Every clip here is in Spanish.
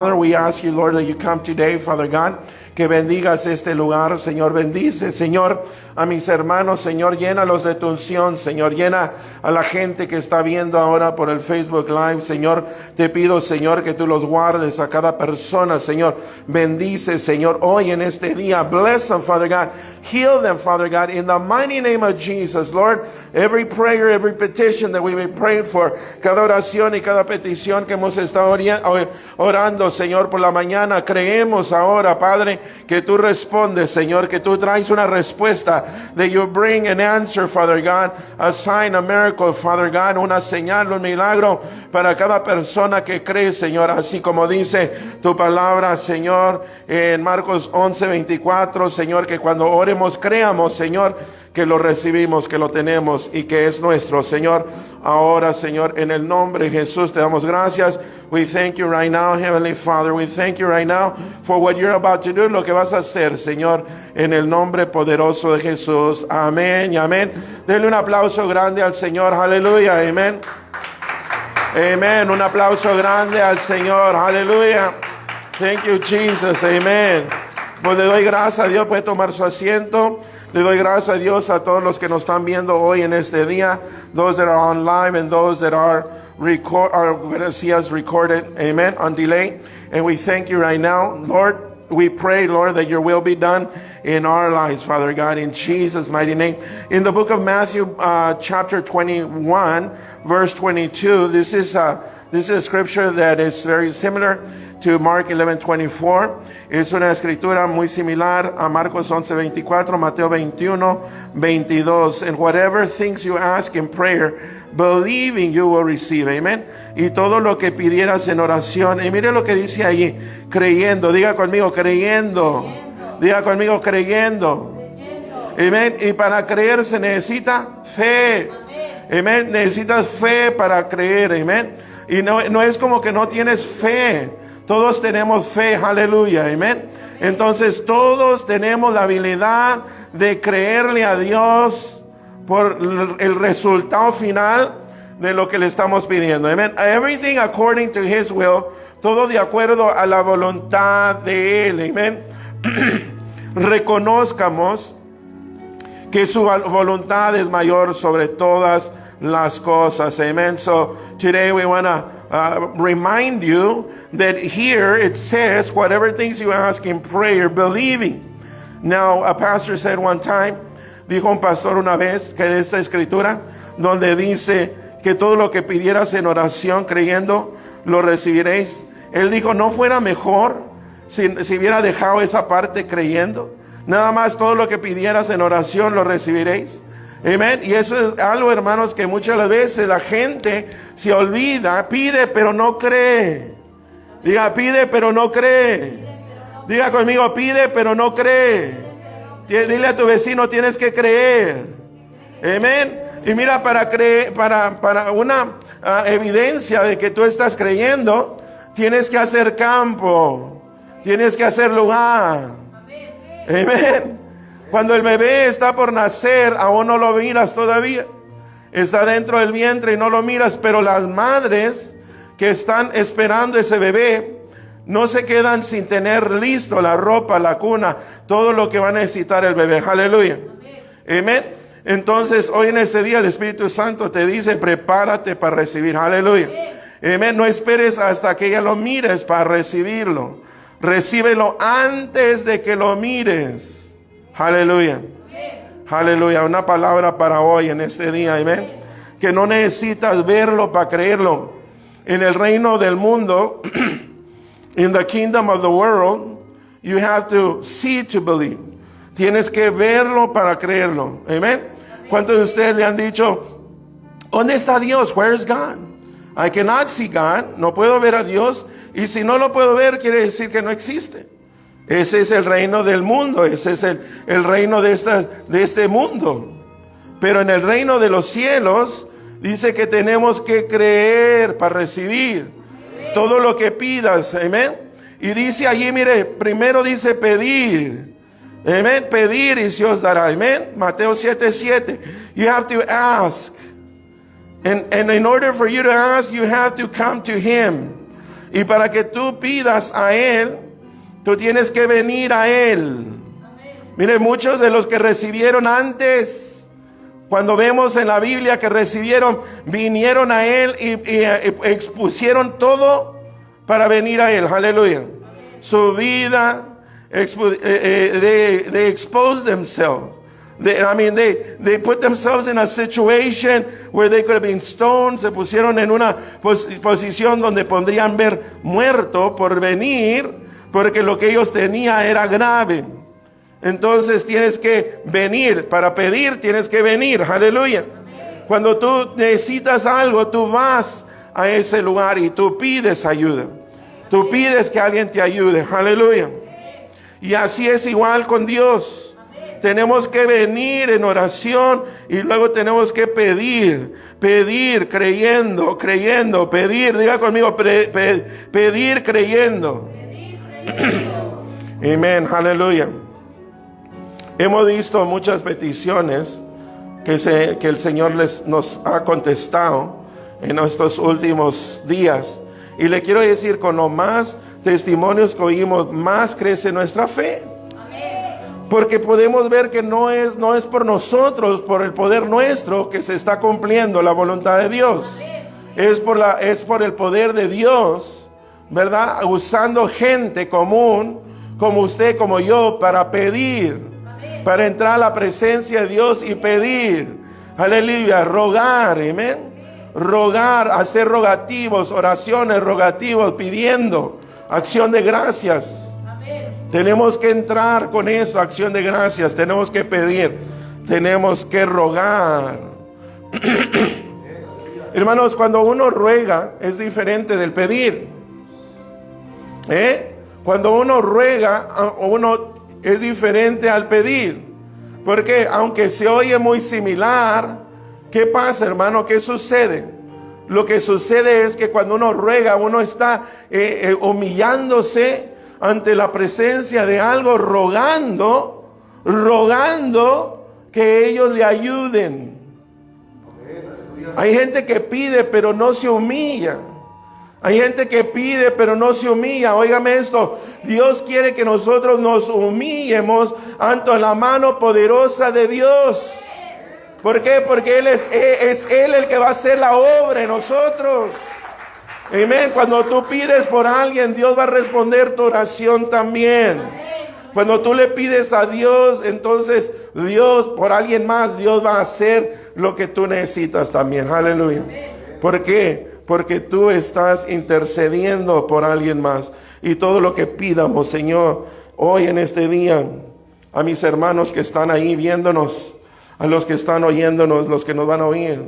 Father, we ask you, Lord, that you come today, Father God, que bendigas este lugar, Señor, bendice, Señor, a mis hermanos, Señor, llénalos de tu unción, Señor, llena a la gente que está viendo ahora por el Facebook Live, Señor, te pido, Señor, que tú los guardes a cada persona, Señor, bendice, Señor, hoy en este día, bless them, Father God, heal them, Father God, in the mighty name of Jesus, Lord, every prayer, every petition that we've been praying for, cada oración y cada petición que hemos estado orando, Señor, por la mañana, creemos ahora, Padre, que tú respondes, Señor, que tú traes una respuesta, that you bring an answer, Father God, a sign, a miracle, Father God, una señal, un milagro para cada persona que cree, Señor, así como dice tu palabra, Señor, en Marcos 11:24, Señor, que cuando oremos, creamos, Señor, que lo recibimos, que lo tenemos y que es nuestro, Señor. Ahora, Señor, en el nombre de Jesús te damos gracias. We thank you right now, Heavenly Father. We thank you right now for what you're about to do, lo que vas a hacer, Señor, en el nombre poderoso de Jesús. Amén y amén. Denle un aplauso grande al Señor. Aleluya. Amén. Amén. Un aplauso grande al Señor. Aleluya. Thank you, Jesus. Amén. Pues le doy gracias a Dios. Puede tomar su asiento. Le doy gracias a Dios a todos los que nos están viendo hoy en este día, those that are on live and those that are going to see us recorded, amen, on delay. And we thank you right now, Lord. We pray, Lord, that your will be done in our lives, Father God, in Jesus' mighty name. In the book of Matthew, chapter 21, verse 22, this is a scripture that is very similar to Mark 11:24. Es una escritura muy similar a Marcos 11:24, Mateo 21:22. And whatever things you ask in prayer, believing you will receive. Amen. Y todo lo que pidieras en oración. Y mire lo que dice allí, creyendo. Diga conmigo, creyendo. Diga conmigo, creyendo. Amén. Y para creer se necesita fe. Amén. Necesitas fe para creer. Amén. Y no es como que no tienes fe. Todos tenemos fe, aleluya, amén. Entonces todos tenemos la habilidad de creerle a Dios por el resultado final de lo que le estamos pidiendo, amén. Everything according to His will, todo de acuerdo a la voluntad de Él, amén. Reconozcamos que su voluntad es mayor sobre todas las cosas, amen. So today we want to remind you that here it says, whatever things you ask in prayer, believing. Now, a pastor said one time, dijo un pastor una vez, que de esta escritura, donde dice que todo lo que pidieras en oración creyendo, lo recibiréis. Él dijo, ¿no fuera mejor si hubiera dejado esa parte creyendo? Nada más todo lo que pidieras en oración, lo recibiréis. Amén. Y eso es algo, hermanos, que muchas veces la gente se olvida, pide pero no cree. Diga, pide pero no cree. Diga conmigo, pide pero no cree. Dile a tu vecino, tienes que creer. Amén. Y mira, para creer, para una evidencia de que tú estás creyendo, tienes que hacer campo, tienes que hacer lugar. Amén. Cuando el bebé está por nacer, aún no lo miras todavía. Está dentro del vientre y no lo miras, pero las madres que están esperando ese bebé no se quedan sin tener listo la ropa, la cuna, todo lo que va a necesitar el bebé. Aleluya. Amén. Entonces, hoy en este día el Espíritu Santo te dice, prepárate para recibir. Aleluya. Amén. No esperes hasta que ya lo mires para recibirlo. Recíbelo antes de que lo mires. Aleluya. Aleluya. Una palabra para hoy en este día. Amén. Que no necesitas verlo para creerlo. En el reino del mundo, in the kingdom of the world, you have to see to believe. Tienes que verlo para creerlo. Amén. ¿Cuántos de ustedes le han dicho, ¿dónde está Dios? Where is God? I cannot see God. No puedo ver a Dios. Y si no lo puedo ver, quiere decir que no existe. Ese es el reino del mundo, ese es el reino de este mundo. Pero en el reino de los cielos, dice que tenemos que creer para recibir todo lo que pidas, amén. Y dice allí, mire, primero dice pedir, amén, pedir y se os dará, amén. Mateo 7:7, you have to ask. And in order for you to ask, you have to come to Him. Y para que tú pidas a Él, tú tienes que venir a Él. Mire, muchos de los que recibieron antes, cuando vemos en la Biblia que recibieron, vinieron a Él y expusieron todo para venir a Él. Aleluya. Su vida, they exposed themselves. They put themselves in a situation where they could have been stoned. Se pusieron en una posición donde podrían ver muerto por venir, porque lo que ellos tenían era grave. Entonces tienes que venir. Para pedir tienes que venir. Aleluya. Cuando tú necesitas algo, tú vas a ese lugar y tú pides ayuda. Tú pides que alguien te ayude. Aleluya. Y así es igual con Dios. Tenemos que venir en oración y luego tenemos que pedir, creyendo, pedir, diga conmigo, pedir creyendo. Amén, aleluya. Hemos visto muchas peticiones que el Señor nos ha contestado en estos últimos días. Y le quiero decir, con los más testimonios que oímos, más crece nuestra fe. Porque podemos ver que no es por nosotros, por el poder nuestro que se está cumpliendo la voluntad de Dios. Es por el poder de Dios, ¿verdad? Usando gente común, como usted, como yo, para pedir, para entrar a la presencia de Dios y pedir. Aleluya, rogar, amén. Rogar, hacer rogativos, oraciones, rogativos, pidiendo acción de gracias. Tenemos que entrar con eso, acción de gracias. Tenemos que pedir, tenemos que rogar. Hermanos, cuando uno ruega es diferente del pedir. Cuando uno ruega, uno es diferente al pedir. Porque aunque se oye muy similar, ¿qué pasa, hermano? ¿Qué sucede? Lo que sucede es que cuando uno ruega, uno está humillándose ante la presencia de algo, rogando que ellos le ayuden. Hay gente que pide pero no se humilla. Hay gente que pide pero no se humilla. Óigame esto, Dios quiere que nosotros nos humillemos ante la mano poderosa de Dios. ¿Por qué? Porque es Él el que va a hacer la obra en nosotros. Amén. Cuando tú pides por alguien, Dios va a responder tu oración también. Cuando tú le pides a Dios, entonces Dios, por alguien más, Dios va a hacer lo que tú necesitas también. Aleluya. ¿Por qué? Porque tú estás intercediendo por alguien más. Y todo lo que pidamos, Señor, hoy en este día, a mis hermanos que están ahí viéndonos, a los que están oyéndonos, los que nos van a oír.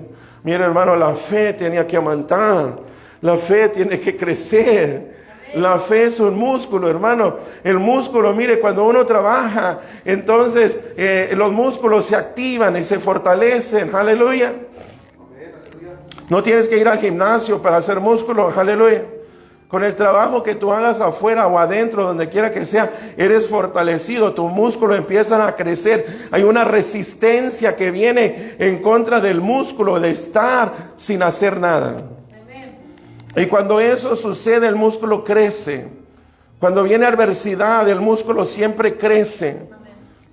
Mira, hermano, la fe tiene que aumentar. La fe tiene que crecer. La fe es un músculo, hermano. El músculo, mire, cuando uno trabaja, entonces los músculos se activan y se fortalecen. Aleluya. No tienes que ir al gimnasio para hacer músculo. Aleluya. Con el trabajo que tú hagas afuera o adentro, donde quiera que sea, eres fortalecido. Tus músculos empiezan a crecer. Hay una resistencia que viene en contra del músculo de estar sin hacer nada. Y cuando eso sucede, el músculo crece. Cuando viene adversidad, el músculo siempre crece.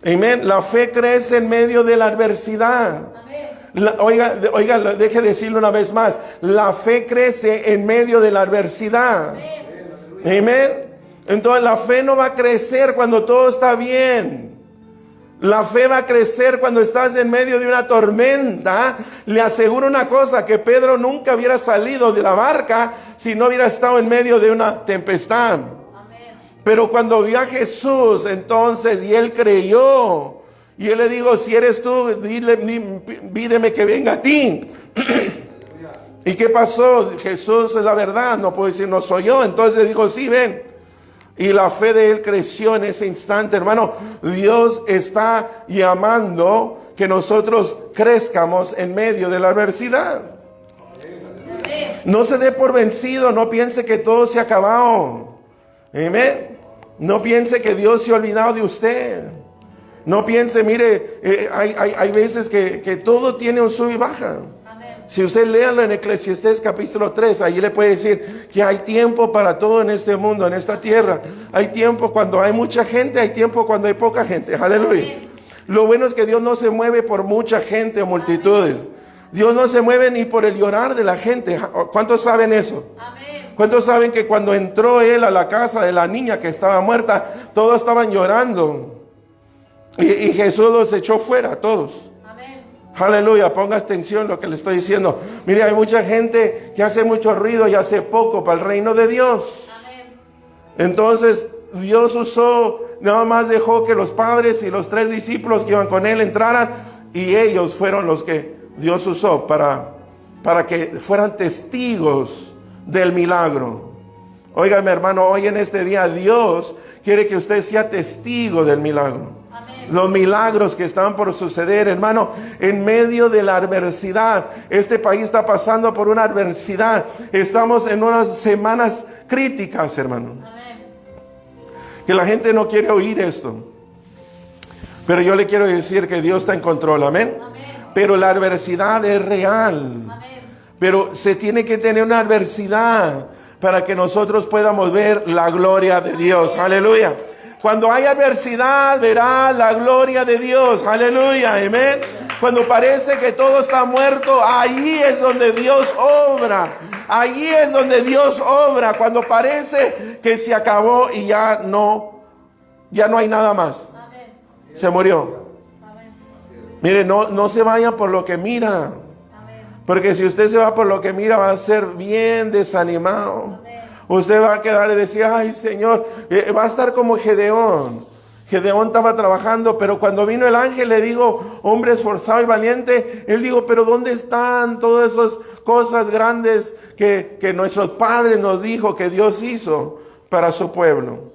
Amén. La fe crece en medio de la adversidad. Oiga, deje decirlo una vez más. La fe crece en medio de la adversidad. Amén. Entonces la fe no va a crecer cuando todo está bien. La fe va a crecer cuando estás en medio de una tormenta. Le aseguro una cosa, que Pedro nunca hubiera salido de la barca si no hubiera estado en medio de una tempestad. Pero cuando vio a Jesús, entonces, y él creyó, y él le dijo, si eres tú, pídeme que venga a ti. ¿Y qué pasó? Jesús es la verdad, no puedo decir no soy yo. Entonces le dijo, sí, ven. Y la fe de él creció en ese instante, hermano. Dios está llamando que nosotros crezcamos en medio de la adversidad. No se dé por vencido, no piense que todo se ha acabado. Amén. No piense que Dios se ha olvidado de usted. No piense, mire, hay veces que todo tiene un sub y baja. Si usted léalo en Eclesiastés capítulo 3, allí le puede decir que hay tiempo para todo en este mundo, en esta tierra. Hay tiempo cuando hay mucha gente, hay tiempo cuando hay poca gente. Aleluya. Lo bueno es que Dios no se mueve por mucha gente o multitudes. Dios no se mueve ni por el llorar de la gente. ¿Cuántos saben eso? Amén. ¿Cuántos saben que cuando entró él a la casa de la niña que estaba muerta, todos estaban llorando? Y Jesús los echó fuera, todos. Aleluya, ponga atención a lo que le estoy diciendo. Mire, hay mucha gente que hace mucho ruido y hace poco para el reino de Dios. Amén. Entonces, Dios usó, nada más dejó que los padres y los 3 discípulos que iban con él entraran, y ellos fueron los que Dios usó para que fueran testigos del milagro. Óigame, hermano, hoy en este día Dios quiere que usted sea testigo del milagro. Los milagros que están por suceder, hermano, en medio de la adversidad. Este país está pasando por una adversidad. Estamos en unas semanas críticas, hermano. Amén. Que la gente no quiere oír esto. Pero yo le quiero decir que Dios está en control, amén. Amén. Pero la adversidad es real. Amén. Pero se tiene que tener una adversidad para que nosotros podamos ver la gloria de Dios. Aleluya. Cuando hay adversidad, verá la gloria de Dios. Aleluya, amén. Cuando parece que todo está muerto, ahí es donde Dios obra. Ahí es donde Dios obra. Cuando parece que se acabó y ya no hay nada más. Amén. Se murió. Amén. Mire, no se vaya por lo que mira. Amén. Porque si usted se va por lo que mira, va a ser bien desanimado. Amén. Usted va a quedar y decir, ay Señor, va a estar como Gedeón. Gedeón estaba trabajando, pero cuando vino el ángel le digo, hombre esforzado y valiente, él dijo, pero ¿dónde están todas esas cosas grandes que nuestros padres nos dijo que Dios hizo para su pueblo?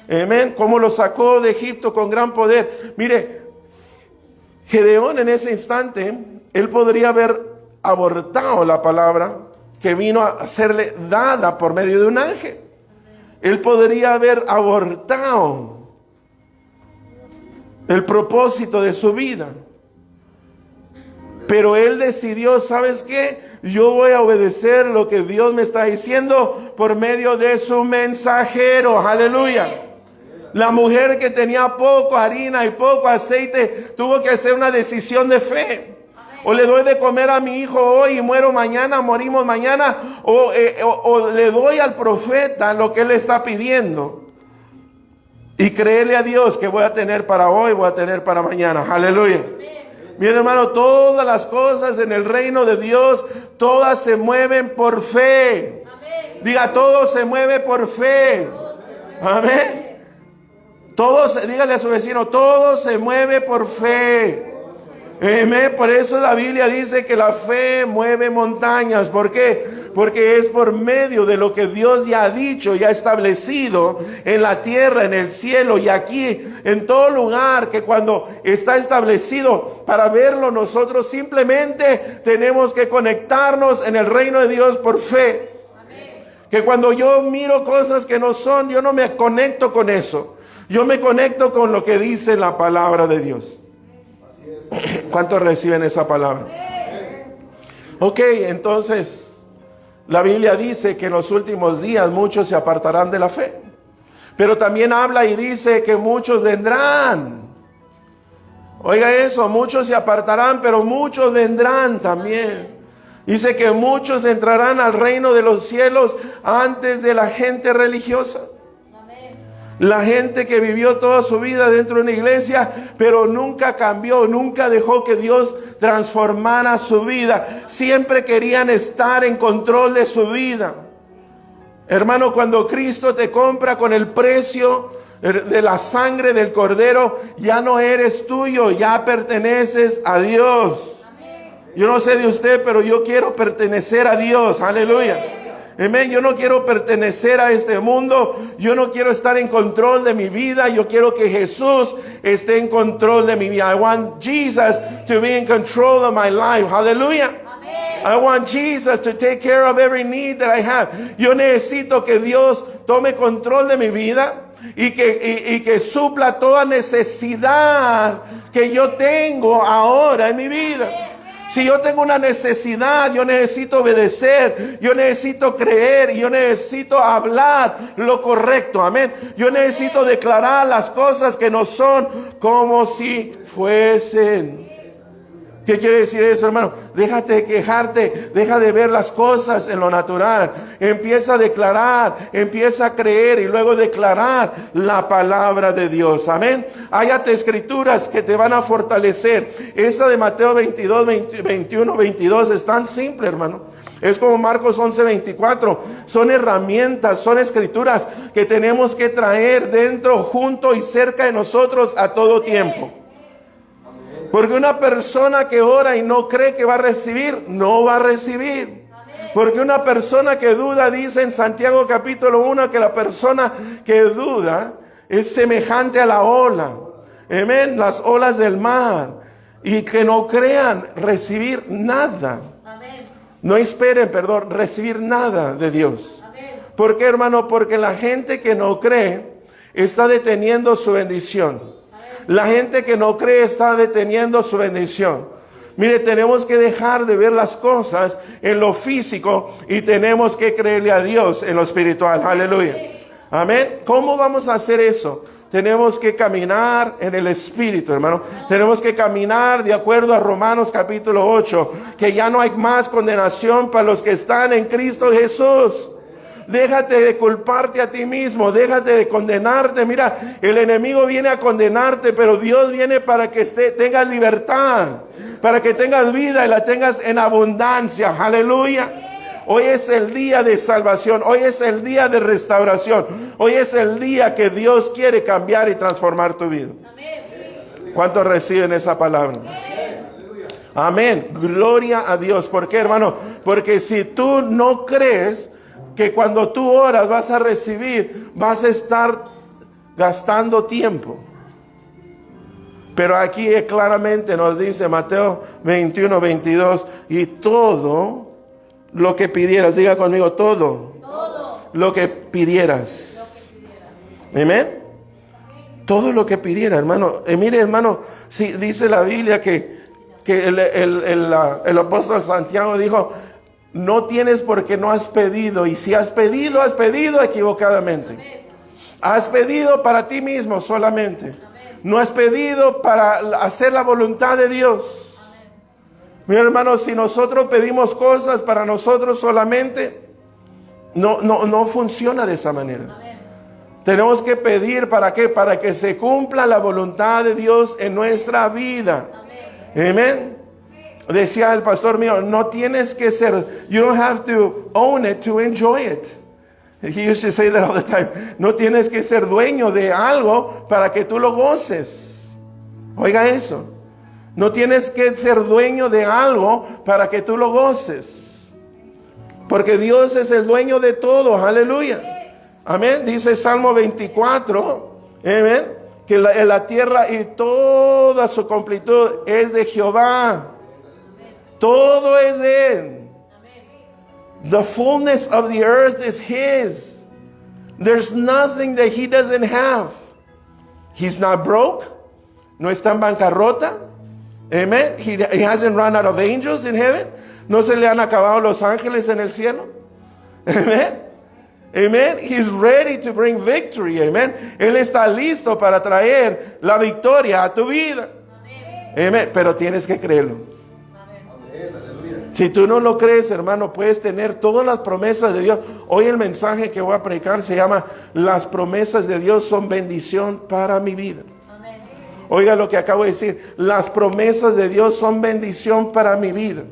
Amén. Cómo lo sacó de Egipto con gran poder. Mire, Gedeón en ese instante, él podría haber abortado la palabra que vino a serle dada por medio de un ángel. Él podría haber abortado el propósito de su vida. Pero él decidió, ¿sabes qué? Yo voy a obedecer lo que Dios me está diciendo por medio de su mensajero. Aleluya. La mujer que tenía poco harina y poco aceite tuvo que hacer una decisión de fe. O le doy de comer a mi hijo hoy y muero mañana, morimos mañana. O le doy al profeta lo que él está pidiendo. Y creerle a Dios que voy a tener para hoy, voy a tener para mañana. Aleluya. Mi hermano, todas las cosas en el reino de Dios, todas se mueven por fe. Diga, todo se mueve por fe. Amén. Dígale a su vecino, todo se mueve por fe. Amén. Por eso la Biblia dice que la fe mueve montañas. ¿Por qué? Porque es por medio de lo que Dios ya ha dicho, ya ha establecido en la tierra, en el cielo y aquí, en todo lugar, que cuando está establecido para verlo, nosotros simplemente tenemos que conectarnos en el reino de Dios por fe. Amén. Que cuando yo miro cosas que no son, yo no me conecto con eso. Yo me conecto con lo que dice la palabra de Dios. ¿Cuántos reciben esa palabra? Ok, entonces la Biblia dice que en los últimos días muchos se apartarán de la fe. Pero también habla y dice que muchos vendrán. Oiga eso, muchos se apartarán, pero muchos vendrán también. Dice que muchos entrarán al reino de los cielos antes de la gente religiosa. La gente que vivió toda su vida dentro de una iglesia, pero nunca cambió, nunca dejó que Dios transformara su vida. Siempre querían estar en control de su vida. Hermano, cuando Cristo te compra con el precio de la sangre del Cordero, ya no eres tuyo, ya perteneces a Dios. Yo no sé de usted, pero yo quiero pertenecer a Dios. Aleluya. Amén. Yo no quiero pertenecer a este mundo. Yo no quiero estar en control de mi vida. Yo quiero que Jesús esté en control de mi vida. I want Jesus to be in control of my life. Hallelujah. I want Jesus to take care of every need that I have. Yo necesito que Dios tome control de mi vida y que supla toda necesidad que yo tengo ahora en mi vida. Si yo tengo una necesidad, yo necesito obedecer, yo necesito creer, yo necesito hablar lo correcto, amén. Yo necesito declarar las cosas que no son como si fuesen. ¿Qué quiere decir eso, hermano? Déjate de quejarte, deja de ver las cosas en lo natural. Empieza a declarar, empieza a creer y luego declarar la palabra de Dios. Amén. Háyate escrituras que te van a fortalecer. Esta de Mateo 22, 21, 22 es tan simple, hermano. Es como Marcos 11, 24. Son herramientas, son escrituras que tenemos que traer dentro, junto y cerca de nosotros a todo tiempo. Porque una persona que ora y no cree que va a recibir, no va a recibir. Porque una persona que duda, dice en Santiago capítulo 1, que la persona que duda es semejante a la ola. Amén, las olas del mar. Y que no crean recibir nada. No esperen, recibir nada de Dios. ¿Por qué, hermano? Porque la gente que no cree está deteniendo su bendición. La gente que no cree está deteniendo su bendición. Mire, tenemos que dejar de ver las cosas en lo físico y tenemos que creerle a Dios en lo espiritual. Aleluya. Amén. ¿Cómo vamos a hacer eso? Tenemos que caminar en el Espíritu, hermano. Tenemos que caminar de acuerdo a Romanos capítulo 8, que ya no hay más condenación para los que están en Cristo Jesús. Déjate de culparte a ti mismo, déjate de condenarte. Mira, el enemigo viene a condenarte, pero Dios viene para que tengas libertad, para que tengas vida y la tengas en abundancia. Aleluya. Hoy es el día de salvación, hoy es el día de restauración, hoy es el día que Dios quiere cambiar y transformar tu vida. ¿Cuántos reciben esa palabra? Amén. Gloria a Dios. ¿Por qué, hermano? Porque si tú no crees que cuando tú oras vas a recibir, vas a estar gastando tiempo. Pero aquí claramente nos dice Mateo 21, 22, y todo lo que pidieras, diga conmigo, todo lo que pidieras. Amén. Todo lo que pidiera, hermano. Mire, hermano, si dice la Biblia que el apóstol Santiago dijo: no tienes porque no has pedido. Y si has pedido equivocadamente. Has pedido para ti mismo solamente. No has pedido para hacer la voluntad de Dios. Mi hermano, si nosotros pedimos cosas para nosotros solamente, no funciona de esa manera. Tenemos que pedir, ¿para qué? Para que se cumpla la voluntad de Dios en nuestra vida. Amén. Decía el pastor mío, no tienes que ser, you don't have to own it to enjoy it. He used to say that all the time. No tienes que ser dueño de algo para que tú lo goces. Oiga eso. No tienes que ser dueño de algo para que tú lo goces. Porque Dios es el dueño de todo. Aleluya. Amén. Dice Salmo 24. Amén. Que la tierra y toda su completud es de Jehová. Todo es de Él. The fullness of the earth is His. There's nothing that He doesn't have. He's not broke. No está en bancarrota. Amen. He hasn't run out of angels in heaven. No se le han acabado los ángeles en el cielo. Amen. Amen. He's ready to bring victory. Amen. Él está listo para traer la victoria a tu vida. Amen. Pero tienes que creerlo. Si tú no lo crees, hermano, puedes tener todas las promesas de Dios. Hoy el mensaje que voy a predicar se llama: las promesas de Dios son bendición para mi vida. Amén. Oiga lo que acabo de decir: las promesas de Dios son bendición para mi vida.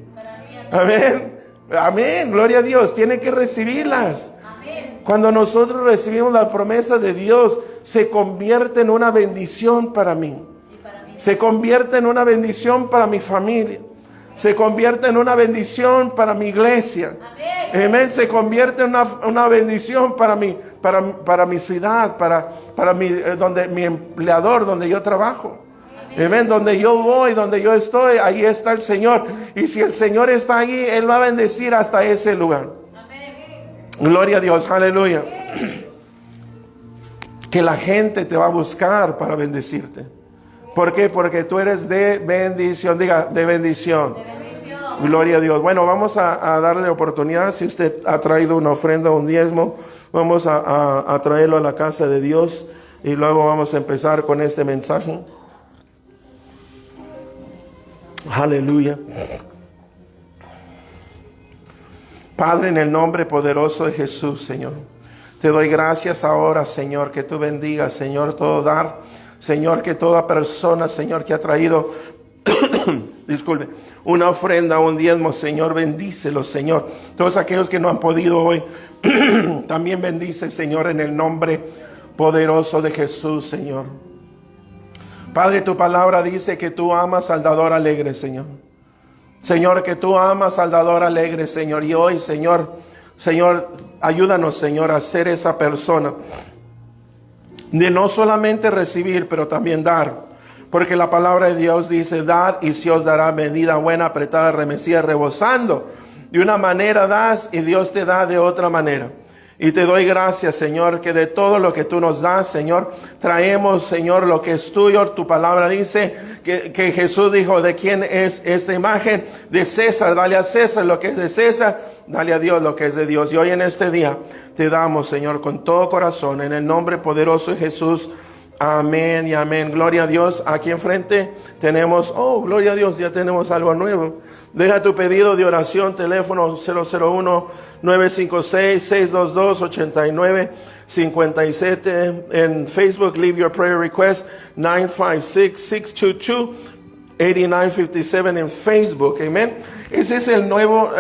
Amén. Amén. Gloria a Dios. Tiene que recibirlas. Amén. Cuando nosotros recibimos las promesas de Dios, se convierte en una bendición para mí. Se convierte en una bendición para mi familia. Se convierte en una bendición para mi iglesia. Amén. Se convierte en una bendición para mi ciudad, para mi empleador, donde yo trabajo. Amén. Donde yo voy, donde yo estoy, ahí está el Señor. Y si el Señor está allí, Él va a bendecir hasta ese lugar. Amén. Gloria a Dios. Aleluya. Que la gente te va a buscar para bendecirte. ¿Por qué? Porque tú eres de bendición. Diga, de bendición. Gloria a Dios. Bueno, vamos a darle oportunidad. Si usted ha traído una ofrenda, un diezmo, vamos a traerlo a la casa de Dios y luego vamos a empezar con este mensaje. Aleluya. Padre, en el nombre poderoso de Jesús, Señor, te doy gracias ahora, Señor, que tú bendigas, Señor, todo dar. Señor, que toda persona, Señor, que ha traído disculpe, una ofrenda, un diezmo, Señor, bendícelos, Señor. Todos aquellos que no han podido hoy, también bendice, Señor, en el nombre poderoso de Jesús, Señor. Padre, tu palabra dice que tú amas al dador alegre, Señor. Señor, que tú amas al dador alegre, Señor. Y hoy, Señor, ayúdanos, Señor, a ser esa persona de no solamente recibir, pero también dar. Porque la palabra de Dios dice, dar y se os dará medida buena, apretada, remecida, rebosando. De una manera das y Dios te da de otra manera. Y te doy gracias, Señor, que de todo lo que tú nos das, Señor, traemos, Señor, lo que es tuyo. Tu palabra dice que Jesús dijo, ¿de quién es esta imagen? De César. Dale a César lo que es de César, dale a Dios lo que es de Dios. Y hoy en este día te damos, Señor, con todo corazón, en el nombre poderoso de Jesús. Amén y amén. Gloria a Dios. Aquí enfrente tenemos, oh, gloria a Dios, ya tenemos algo nuevo. Deja tu pedido de oración, teléfono 001-956-622-8957. En Facebook, leave your prayer request, 956-622-8957 en Facebook. Amén. Ese es el nuevo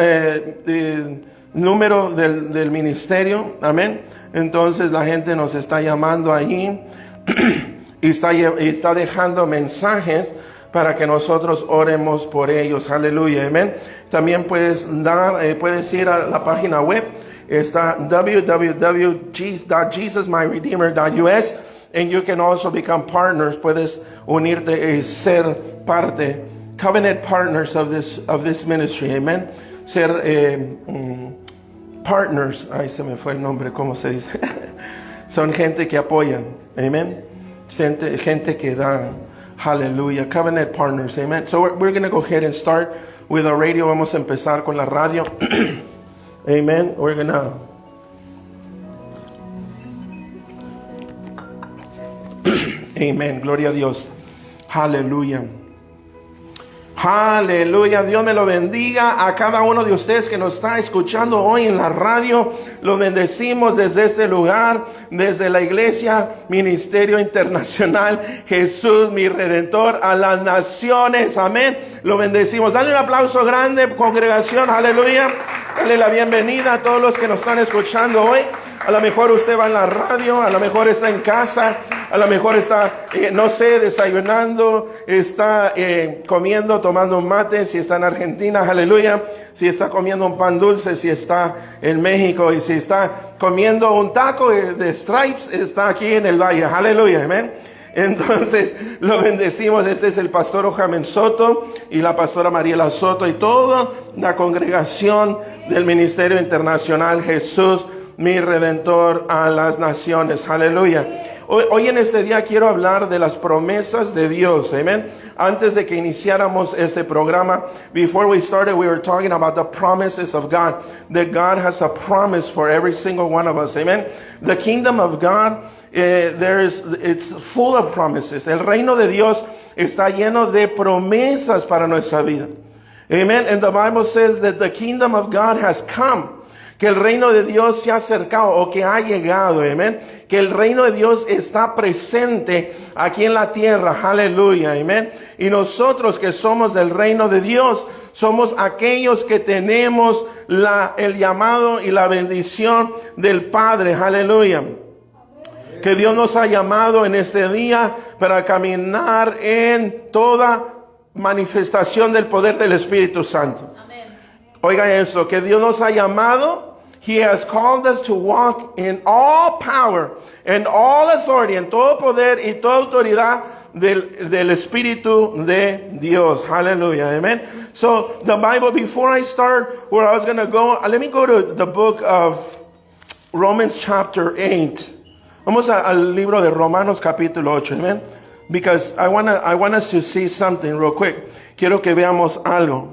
número del ministerio. Amén. Entonces la gente nos está llamando ahí y está dejando mensajes para que nosotros oremos por ellos. Aleluya, amén. También puedes ir a la página web. Está www.jesusmyredeemer.us, and you can also become partners. Puedes unirte y ser parte, covenant partners of this ministry. Amen. Ser partners. Ay, se me fue el nombre, ¿cómo se dice? Son gente que apoyan. Amen. Gente que da. Hallelujah. Covenant partners. Amen. So we're going to go ahead and start with our radio. Vamos a empezar con la radio. Amen. We're going to. Amen. Gloria a Dios. Hallelujah. Aleluya, Dios me lo bendiga a cada uno de ustedes que nos está escuchando hoy en la radio. Lo bendecimos desde este lugar, desde la iglesia Ministerio Internacional Jesús mi Redentor a las naciones, amén. Lo bendecimos. Dale un aplauso grande, congregación, aleluya. Dale la bienvenida a todos los que nos están escuchando hoy. A lo mejor usted va en la radio, a lo mejor está en casa, a lo mejor está, no sé, desayunando, está comiendo, tomando un mate, si está en Argentina, aleluya, si está comiendo un pan dulce, si está en México, y si está comiendo un taco de Stripes, está aquí en el valle, aleluya, amén. Entonces lo bendecimos. Este es el pastor Ojamen Soto y la pastora Mariela Soto y toda la congregación del Ministerio Internacional Jesús mi Redentor a las naciones. Aleluya. Hoy en este día quiero hablar de las promesas de Dios. Amen. Antes de que iniciáramos este programa, before we started, we were talking about the promises of God. That God has a promise for every single one of us. Amen. The kingdom of God, it's full of promises. El reino de Dios está lleno de promesas para nuestra vida. Amen. And the Bible says that the kingdom of God has come. Que el reino de Dios se ha acercado o que ha llegado, amén. Que el reino de Dios está presente aquí en la tierra, aleluya, amén. Y nosotros que somos del reino de Dios, somos aquellos que tenemos el llamado y la bendición del Padre, aleluya. Que Dios nos ha llamado en este día para caminar en toda manifestación del poder del Espíritu Santo. Oiga eso, que Dios nos ha llamado. He has called us to walk in all power and all authority, en todo poder y toda autoridad del Espíritu de Dios. Hallelujah. Amen. So the Bible, before I start where I was going to go, let me go to the book of Romans chapter 8. Vamos al libro de Romanos capítulo 8. Amen. Because I want us to see something real quick. Quiero que veamos algo.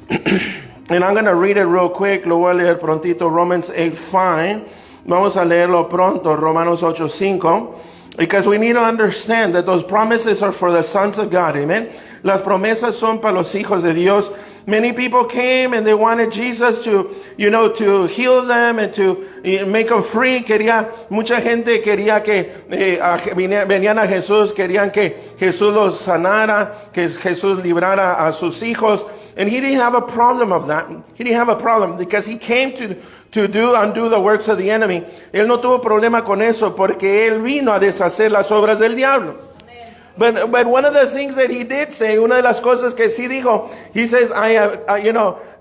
And I'm going to read it real quick. Lo voy a leer prontito. Romans 8:5. Vamos a leerlo pronto. Romanos 8:5. Because we need to understand that those promises are for the sons of God. Amen. Las promesas son para los hijos de Dios. Many people came and they wanted Jesus to, to heal them and to make them free. Mucha gente quería que venían a Jesús, querían que Jesús los sanara, que Jesús librara a sus hijos. And he didn't have a problem of that. He didn't have a problem because he came to undo the works of the enemy. Él no tuvo problema con eso porque él vino a deshacer las obras del diablo. But one of the things that he did say, una de las cosas que sí dijo, he says,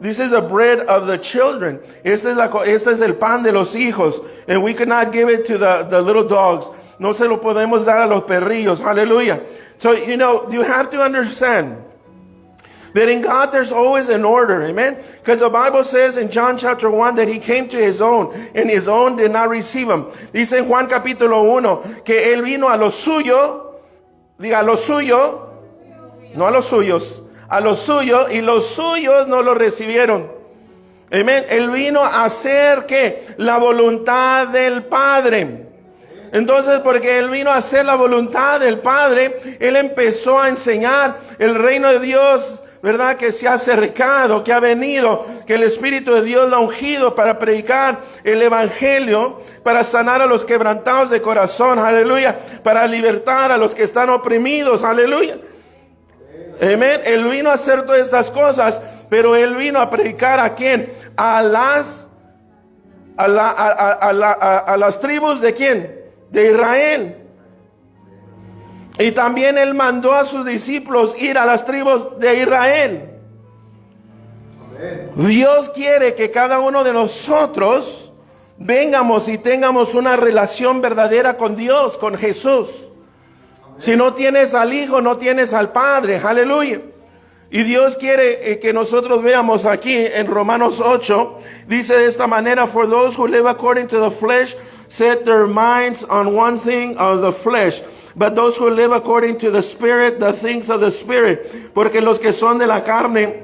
this is a bread of the children. Este es el pan de los hijos. And we cannot give it to the little dogs. No se lo podemos dar a los perrillos. Hallelujah. So, you have to understand that in God there's always an order, amen? Because the Bible says in John chapter 1 that he came to his own, and his own did not receive him. Dice en Juan capítulo 1 que él vino a lo suyo, diga a lo suyo, no a los suyos, a lo suyo, y los suyos no lo recibieron. Amén. Él vino a hacer ¿qué? La voluntad del Padre. Entonces, porque él vino a hacer la voluntad del Padre, él empezó a enseñar el reino de Dios, ¿verdad? Que se ha acercado, que ha venido, que el Espíritu de Dios lo ha ungido para predicar el Evangelio, para sanar a los quebrantados de corazón, aleluya, para libertar a los que están oprimidos, aleluya. Amén. Él vino a hacer todas estas cosas, pero él vino a predicar ¿a quién? A las tribus ¿de quién? De Israel. Y también él mandó a sus discípulos ir a las tribus de Israel. Amén. Dios quiere que cada uno de nosotros vengamos y tengamos una relación verdadera con Dios, con Jesús. Amén. Si no tienes al Hijo, no tienes al Padre. Aleluya. Y Dios quiere que nosotros veamos aquí en Romanos 8, dice de esta manera: For those who live according to the flesh set their minds on one thing of the flesh, but those who live according to the Spirit, the things of the Spirit. Porque los que son de la carne,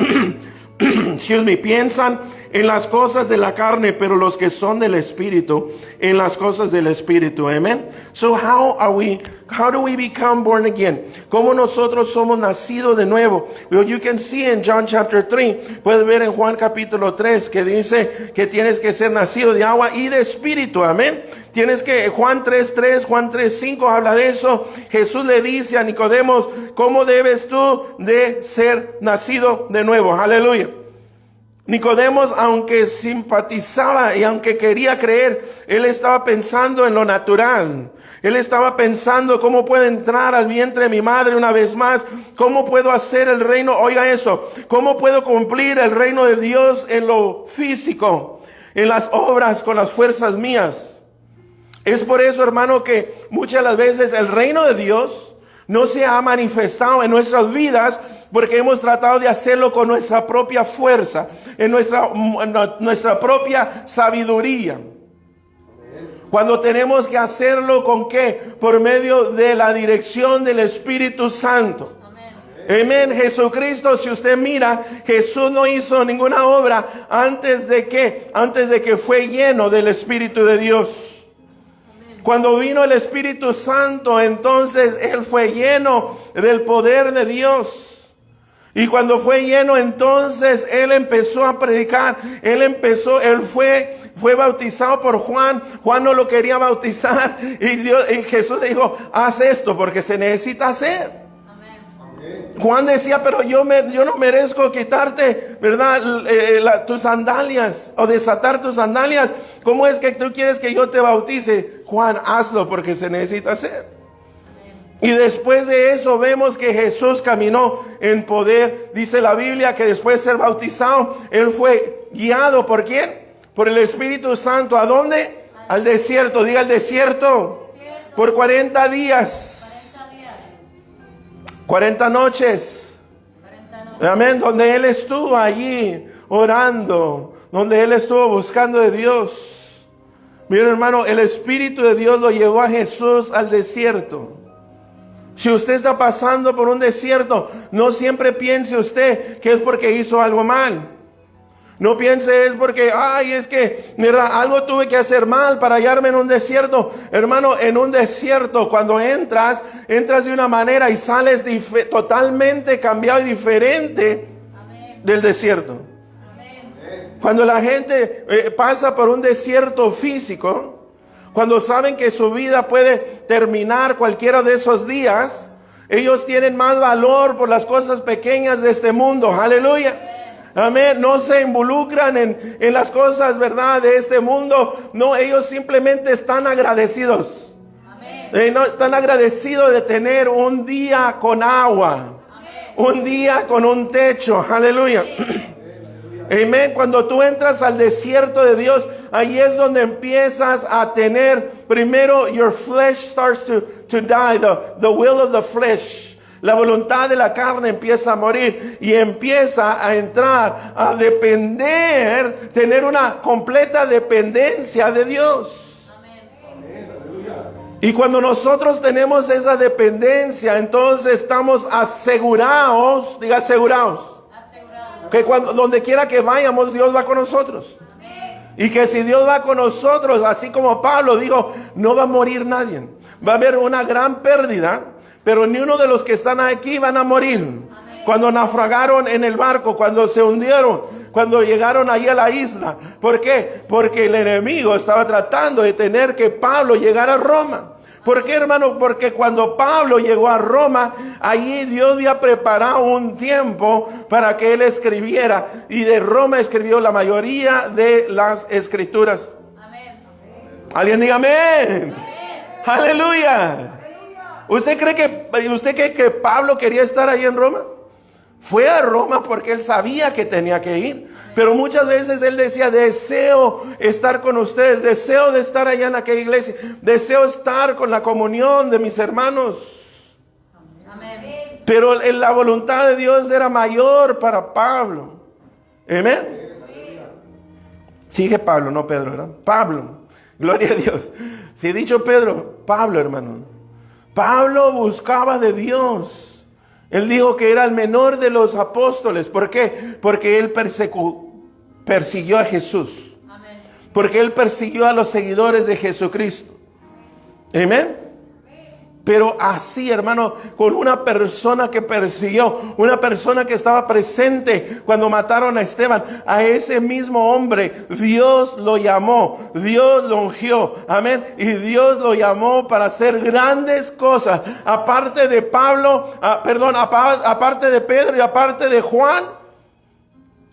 piensan en las cosas de la carne, pero los que son del Espíritu, en las cosas del Espíritu. Amen. So how do we become born again? ¿Cómo nosotros somos nacidos de nuevo? Well, you can see in John chapter 3, puedes ver en Juan capítulo 3, que dice que tienes que ser nacido de agua y de Espíritu. Amén. Tienes que, Juan 3:3, Juan 3:5 habla de eso. Jesús le dice a Nicodemos, ¿cómo debes tú de ser nacido de nuevo? Aleluya. Nicodemos, aunque simpatizaba y aunque quería creer, él estaba pensando en lo natural. Él estaba pensando, ¿cómo puedo entrar al vientre de mi madre una vez más? ¿Cómo puedo hacer el reino? Oiga eso, ¿cómo puedo cumplir el reino de Dios en lo físico, en las obras, con las fuerzas mías? Es por eso, hermano, que muchas de las veces el reino de Dios no se ha manifestado en nuestras vidas, porque hemos tratado de hacerlo con nuestra propia fuerza, en nuestra propia sabiduría. Cuando tenemos que hacerlo ¿con qué? Por medio de la dirección del Espíritu Santo. Amén. Jesucristo, si usted mira, Jesús no hizo ninguna obra antes de que fue lleno del Espíritu de Dios. Cuando vino el Espíritu Santo, entonces Él fue lleno del poder de Dios. Y cuando fue lleno, entonces Él empezó a predicar. Él fue bautizado por Juan. Juan no lo quería bautizar. Y Jesús le dijo, haz esto porque se necesita hacer. Amén. Juan decía, pero yo no merezco quitarte, ¿verdad? Tus sandalias o desatar tus sandalias. ¿Cómo es que tú quieres que yo te bautice? Juan, hazlo porque se necesita hacer. Y después de eso vemos que Jesús caminó en poder. Dice la Biblia que después de ser bautizado, Él fue guiado ¿por quién? Por el Espíritu Santo. ¿A dónde? Al desierto. Diga al desierto. Por 40 días. 40 noches. Amén. Donde Él estuvo allí orando. Donde Él estuvo buscando de Dios. Mira, hermano, el Espíritu de Dios lo llevó a Jesús al desierto. Si usted está pasando por un desierto, no siempre piense usted que es porque hizo algo mal. No piense es porque, ay, es que, mira, algo tuve que hacer mal para hallarme en un desierto. Hermano, en un desierto, cuando entras de una manera y sales totalmente cambiado y diferente del desierto. Cuando la gente pasa por un desierto físico, cuando saben que su vida puede terminar cualquiera de esos días, ellos tienen más valor por las cosas pequeñas de este mundo. Aleluya. Amén. No se involucran en las cosas, ¿verdad?, de este mundo. No, ellos simplemente están agradecidos. No, están agradecidos de tener un día con agua. Un día con un techo. Aleluya. Amén. Cuando tú entras al desierto de Dios, ahí es donde empiezas a tener, primero, your flesh starts to die, the will of the flesh. La voluntad de la carne empieza a morir y empieza a entrar a depender, tener una completa dependencia de Dios. Y cuando nosotros tenemos esa dependencia, entonces estamos asegurados, diga asegurados. Que donde quiera que vayamos, Dios va con nosotros. Y que si Dios va con nosotros, así como Pablo dijo, no va a morir nadie. Va a haber una gran pérdida, pero ni uno de los que están aquí van a morir. Cuando naufragaron en el barco, cuando se hundieron, cuando llegaron ahí a la isla. ¿Por qué? Porque el enemigo estaba tratando de tener que Pablo llegara a Roma. ¿Por qué, hermano? Porque cuando Pablo llegó a Roma, allí Dios había preparado un tiempo para que él escribiera. Y de Roma escribió la mayoría de las escrituras. Amén. ¿Alguien diga amén? Amén. Aleluya. ¿Usted cree que Pablo quería estar ahí en Roma? Fue a Roma porque él sabía que tenía que ir. Pero muchas veces él decía, deseo estar con ustedes, deseo de estar allá en aquella iglesia, deseo estar con la comunión de mis hermanos. Amén. Pero la voluntad de Dios era mayor para Pablo. Amén. Sigue Pablo, no Pedro, ¿verdad? Pablo, gloria a Dios. Si he dicho Pedro, Pablo, hermano. Pablo buscaba de Dios. Él dijo que era el menor de los apóstoles. ¿Por qué? Porque él persiguió a Jesús. Amén. Porque él persiguió a los seguidores de Jesucristo. Amén. Pero así, hermano, con una persona que persiguió, una persona que estaba presente cuando mataron a Esteban, a ese mismo hombre, Dios lo llamó, Dios lo ungió, amén, y Dios lo llamó para hacer grandes cosas, aparte de aparte de Pedro y aparte de Juan.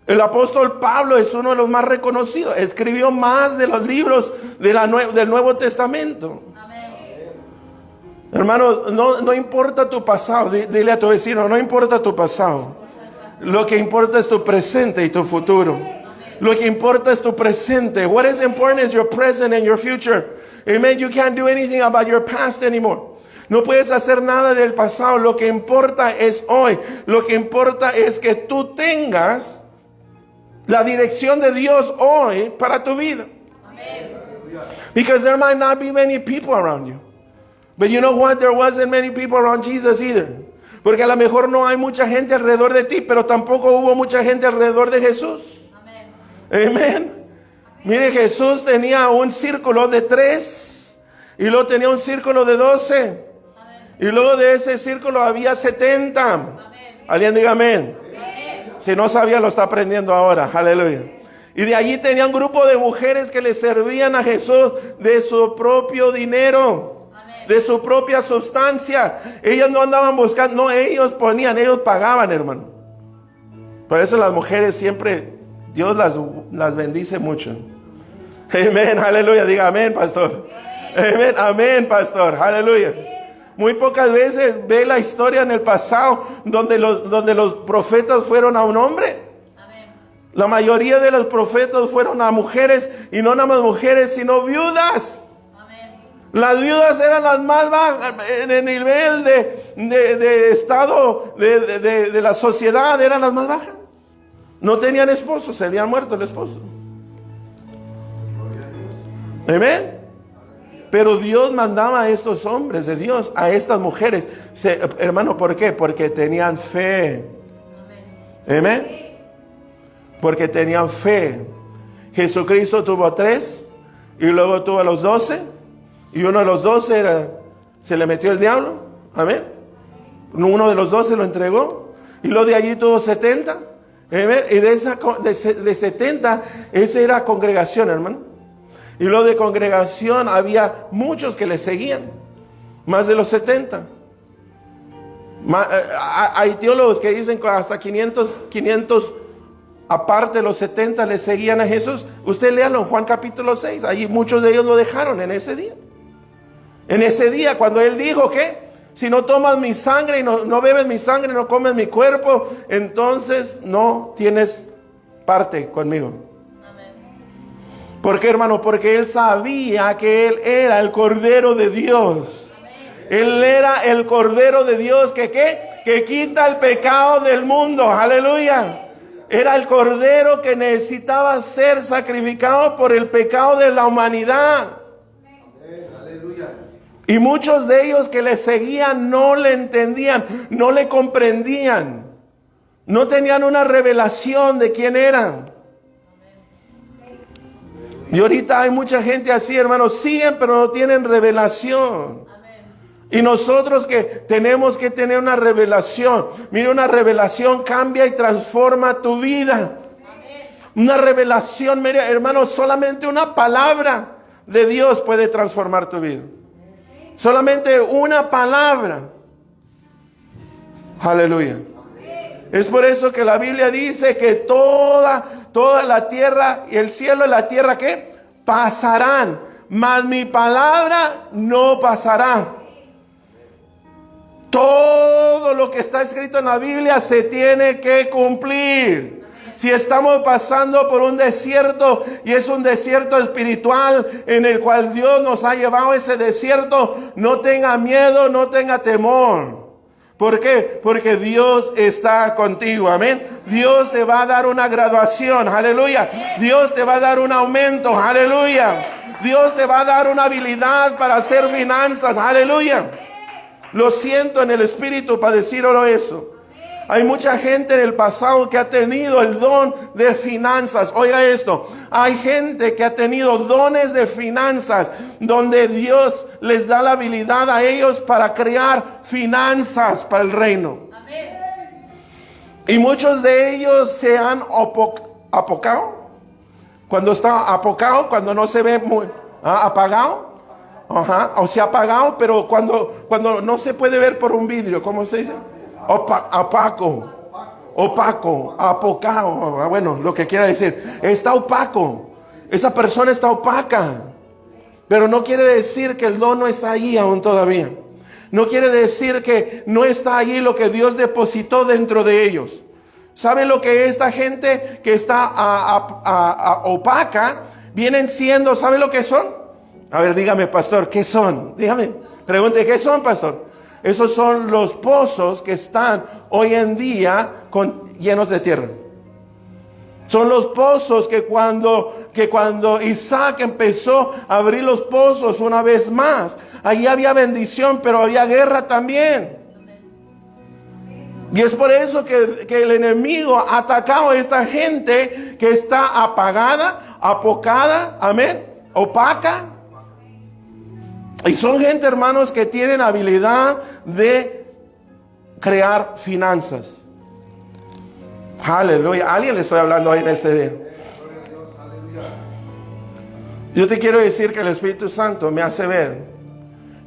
El apóstol Pablo es uno de los más reconocidos, escribió más de los libros del Nuevo Testamento. Hermano, no importa tu pasado. Dile a tu vecino, no importa tu pasado. Lo que importa es tu presente y tu futuro. Lo que importa es tu presente. What is important is your present and your future. Amen. You can't do anything about your past anymore. No puedes hacer nada del pasado. Lo que importa es hoy. Lo que importa es que tú tengas la dirección de Dios hoy para tu vida. Because there might not be many people around you. But you know what? There wasn't many people around Jesus either. Porque a lo mejor no hay mucha gente alrededor de ti, pero tampoco hubo mucha gente alrededor de Jesús. Amén. Mire, Jesús tenía un círculo de 3 y luego tenía un círculo de 12. Y luego de ese círculo había 70. Alguien diga amén. Si no sabía, lo está aprendiendo ahora. Aleluya. Y de allí tenía un grupo de mujeres que le servían a Jesús de su propio dinero. De su propia sustancia. Ellas no andaban buscando, no, ellos pagaban, hermano. Por eso las mujeres siempre, Dios las bendice mucho. Amén, aleluya, diga amén, pastor. Amén, amén, pastor, aleluya. Muy pocas veces ve la historia en el pasado donde los profetas fueron a un hombre. La mayoría de los profetas fueron a mujeres, y no nada más mujeres, sino viudas. Las viudas eran las más bajas en el nivel de estado de la sociedad, eran las más bajas. No tenían esposo, se habían muerto el esposo. Amén. Pero Dios mandaba a estos hombres de Dios, a estas mujeres. Hermano, ¿por qué? Porque tenían fe. Amén. porque tenían fe. Jesucristo tuvo 3 y luego tuvo a los 12 y uno de los 12 se le metió el diablo. Amén. Uno de los 12 lo entregó y luego de allí tuvo 70. Amén. Y de 70, esa era congregación, hermano. Y luego de congregación había muchos que le seguían, más de los 70. Hay teólogos que dicen que hasta 500 aparte de los 70 le seguían a Jesús. Usted léalo en Juan capítulo 6. Allí muchos de ellos lo dejaron en ese día. En ese día cuando Él dijo que si no tomas mi sangre y no bebes mi sangre, no comes mi cuerpo, entonces no tienes parte conmigo. Amén. ¿Por qué, hermano? Porque Él sabía que Él era el Cordero de Dios. Amén. Él era el Cordero de Dios que quita el pecado del mundo. Aleluya. Era el Cordero que necesitaba ser sacrificado por el pecado de la humanidad. Aleluya. Y muchos de ellos que le seguían no le entendían, no le comprendían. No tenían una revelación de quién eran. Y ahorita hay mucha gente así, hermanos, siguen pero no tienen revelación. Y nosotros que tenemos que tener una revelación. Mira, una revelación cambia y transforma tu vida. Una revelación, mira, hermanos, solamente una palabra de Dios puede transformar tu vida. Solamente una palabra. Aleluya. Es por eso que la Biblia dice que toda la tierra y el cielo y la tierra, ¿qué? Pasarán, mas mi palabra no pasará. Todo lo que está escrito en la Biblia se tiene que cumplir. Si estamos pasando por un desierto y es un desierto espiritual en el cual Dios nos ha llevado a ese desierto, no tenga miedo, no tenga temor. ¿Por qué? Porque Dios está contigo, amén. Dios te va a dar una graduación, aleluya. Dios te va a dar un aumento, aleluya. Dios te va a dar una habilidad para hacer finanzas, aleluya. Lo siento en el espíritu para decirlo eso. Hay mucha gente en el pasado que ha tenido el don de finanzas. Oiga esto, hay gente que ha tenido dones de finanzas donde Dios les da la habilidad a ellos para crear finanzas para el reino. Amén. Y muchos de ellos se han apocado. Cuando está apocado, cuando no se ve muy apagado. Ajá, o se ha apagado, pero cuando no se puede ver por un vidrio, ¿cómo se dice? Opaco, apocado, bueno, lo que quiera decir, está opaco, esa persona está opaca, pero no quiere decir que el don no está ahí aún todavía, no quiere decir que no está allí lo que Dios depositó dentro de ellos. ¿Sabe lo que esta gente que está opaca vienen siendo? ¿Sabe lo que son? A ver, dígame, pastor, ¿qué son? Dígame, pregunte, ¿qué son, pastor? Esos son los pozos que están hoy en día llenos de tierra. Son los pozos que cuando Isaac empezó a abrir los pozos una vez más, allí había bendición, pero había guerra también. Y es por eso que el enemigo ha atacado a esta gente que está apagada, apocada, amén, opaca. Y son gente, hermanos, que tienen habilidad de crear finanzas. Aleluya. ¿A alguien le estoy hablando ahí en este día? Yo te quiero decir que el Espíritu Santo me hace ver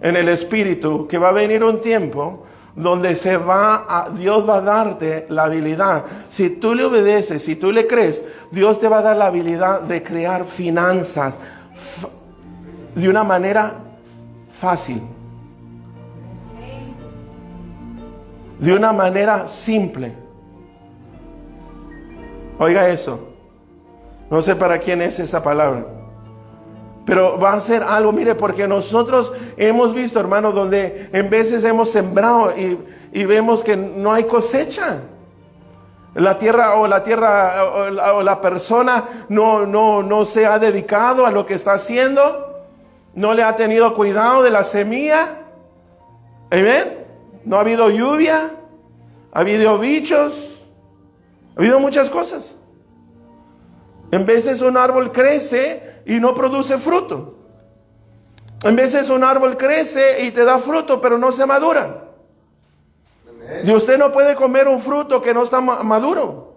en el Espíritu que va a venir un tiempo donde Dios va a darte la habilidad. Si tú le obedeces, si tú le crees, Dios te va a dar la habilidad de crear finanzas de una manera fácil, de una manera simple. Oiga eso, no sé para quién es esa palabra, pero va a ser algo, mire, porque nosotros hemos visto, hermanos, donde en veces hemos sembrado y vemos que no hay cosecha. La tierra o la persona no se ha dedicado a lo que está haciendo. No le ha tenido cuidado de la semilla. Amén. No ha habido lluvia. Ha habido bichos. Ha habido muchas cosas. En veces un árbol crece y no produce fruto. En veces un árbol crece y te da fruto, pero no se madura. Y usted no puede comer un fruto que no está maduro.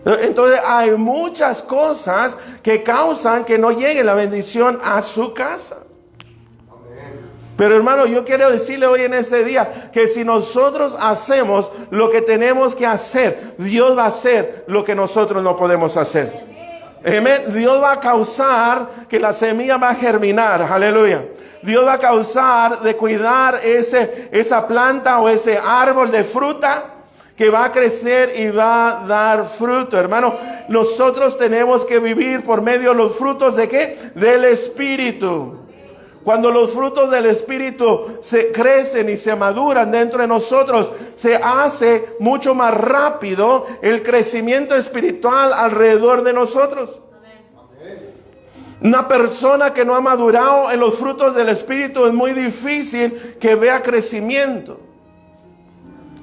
Entonces hay muchas cosas que causan que no llegue la bendición a su casa. Pero hermano, yo quiero decirle hoy en este día que si nosotros hacemos lo que tenemos que hacer, Dios va a hacer lo que nosotros no podemos hacer. Amén. Dios va a causar que la semilla va a germinar. Aleluya. Dios va a causar de cuidar esa planta o ese árbol de fruta que va a crecer y va a dar fruto. Hermano, nosotros tenemos que vivir por medio de los frutos ¿de qué? Del Espíritu. Cuando los frutos del Espíritu se crecen y se maduran dentro de nosotros, se hace mucho más rápido el crecimiento espiritual alrededor de nosotros. Una persona que no ha madurado en los frutos del Espíritu es muy difícil que vea crecimiento.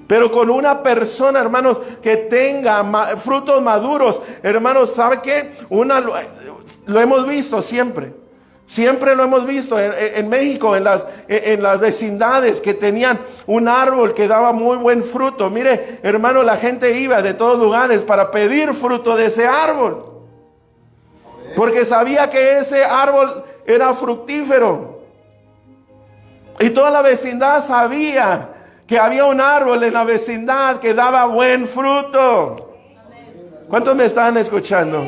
Pero con una persona, hermanos, que tenga frutos maduros, hermanos, ¿sabe qué? Lo hemos visto siempre. Siempre lo hemos visto en México, en las vecindades que tenían un árbol que daba muy buen fruto. Mire, hermano, la gente iba de todos lugares para pedir fruto de ese árbol. Porque sabía que ese árbol era fructífero. Y toda la vecindad sabía que había un árbol en la vecindad que daba buen fruto. ¿Cuántos me están escuchando?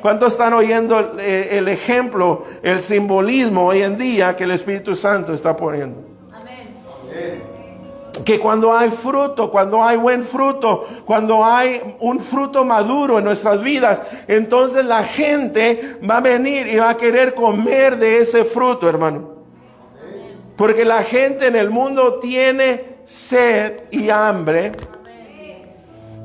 ¿Cuántos están oyendo el ejemplo, el simbolismo hoy en día que el Espíritu Santo está poniendo? Amén. Que cuando hay fruto, cuando hay buen fruto, cuando hay un fruto maduro en nuestras vidas, entonces la gente va a venir y va a querer comer de ese fruto, hermano. Porque la gente en el mundo tiene sed y hambre.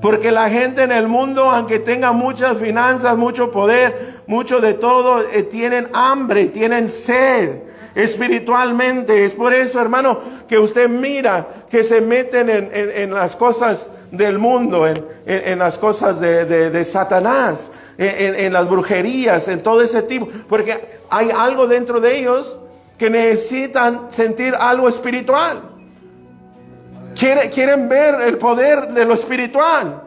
Porque la gente en el mundo, aunque tenga muchas finanzas, mucho poder, mucho de todo, tienen hambre, tienen sed espiritualmente. Es por eso, hermano, que usted mira que se meten en las cosas del mundo, en las cosas de Satanás, en las brujerías, en todo ese tipo. Porque hay algo dentro de ellos que necesitan sentir algo espiritual. Quieren ver el poder de lo espiritual,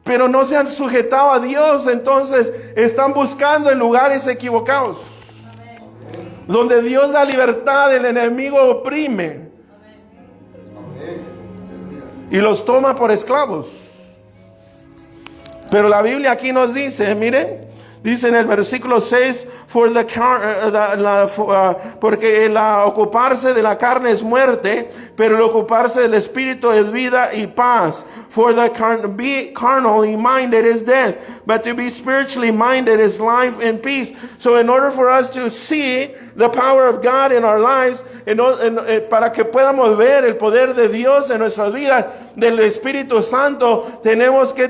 pero no se han sujetado a Dios, entonces están buscando en lugares equivocados. Amén. Donde Dios da libertad, el enemigo oprime. Amén. Y los toma por esclavos. Pero la Biblia aquí nos dice, miren, dice en el versículo 6, porque el ocuparse de la carne es muerte, pero el ocuparse del Espíritu es vida y paz. For the be carnally minded is death, but to be spiritually minded is life and peace. So in order for us to see the power of God in our lives, para que podamos ver el poder de Dios en nuestras vidas, del Espíritu Santo, tenemos que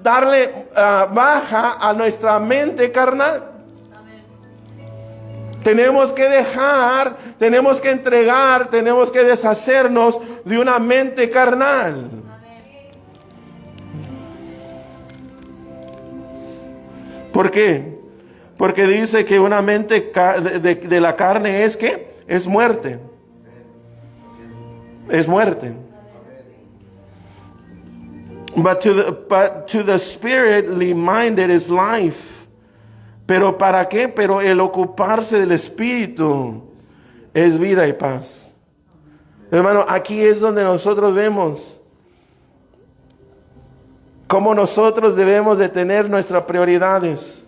darle baja a nuestra mente carnal. Tenemos que dejar, tenemos que entregar, tenemos que deshacernos de una mente carnal. ¿Por qué? Porque dice que una mente de la carne es ¿qué? Es muerte. Es muerte. But to the spiritually minded is life. ¿Pero para qué? Pero el ocuparse del Espíritu es vida y paz. Hermano, aquí es donde nosotros vemos cómo nosotros debemos de tener nuestras prioridades.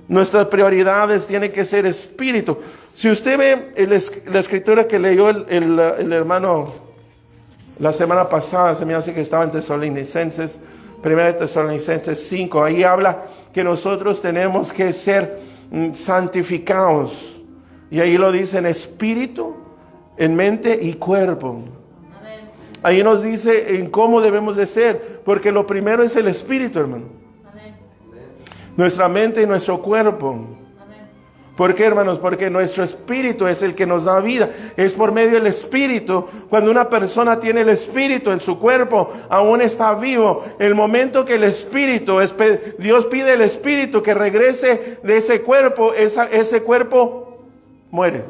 Nuestras prioridades tienen que ser Espíritu. Si usted ve la escritura que leyó el hermano la semana pasada, se me hace que estaba en Tesalonicenses, 1 Tesalonicenses 5, ahí habla que nosotros tenemos que ser santificados. Y ahí lo dice en espíritu, en mente y cuerpo. Amén. Ahí nos dice en cómo debemos de ser, porque lo primero es el espíritu, hermano. Amén. Nuestra mente y nuestro cuerpo. Amén. ¿Por qué, hermanos? Porque nuestro espíritu es el que nos da vida. Es por medio del espíritu. Cuando una persona tiene el espíritu en su cuerpo, aún está vivo. El momento que el espíritu, Dios pide al espíritu que regrese de ese cuerpo, ese cuerpo muere.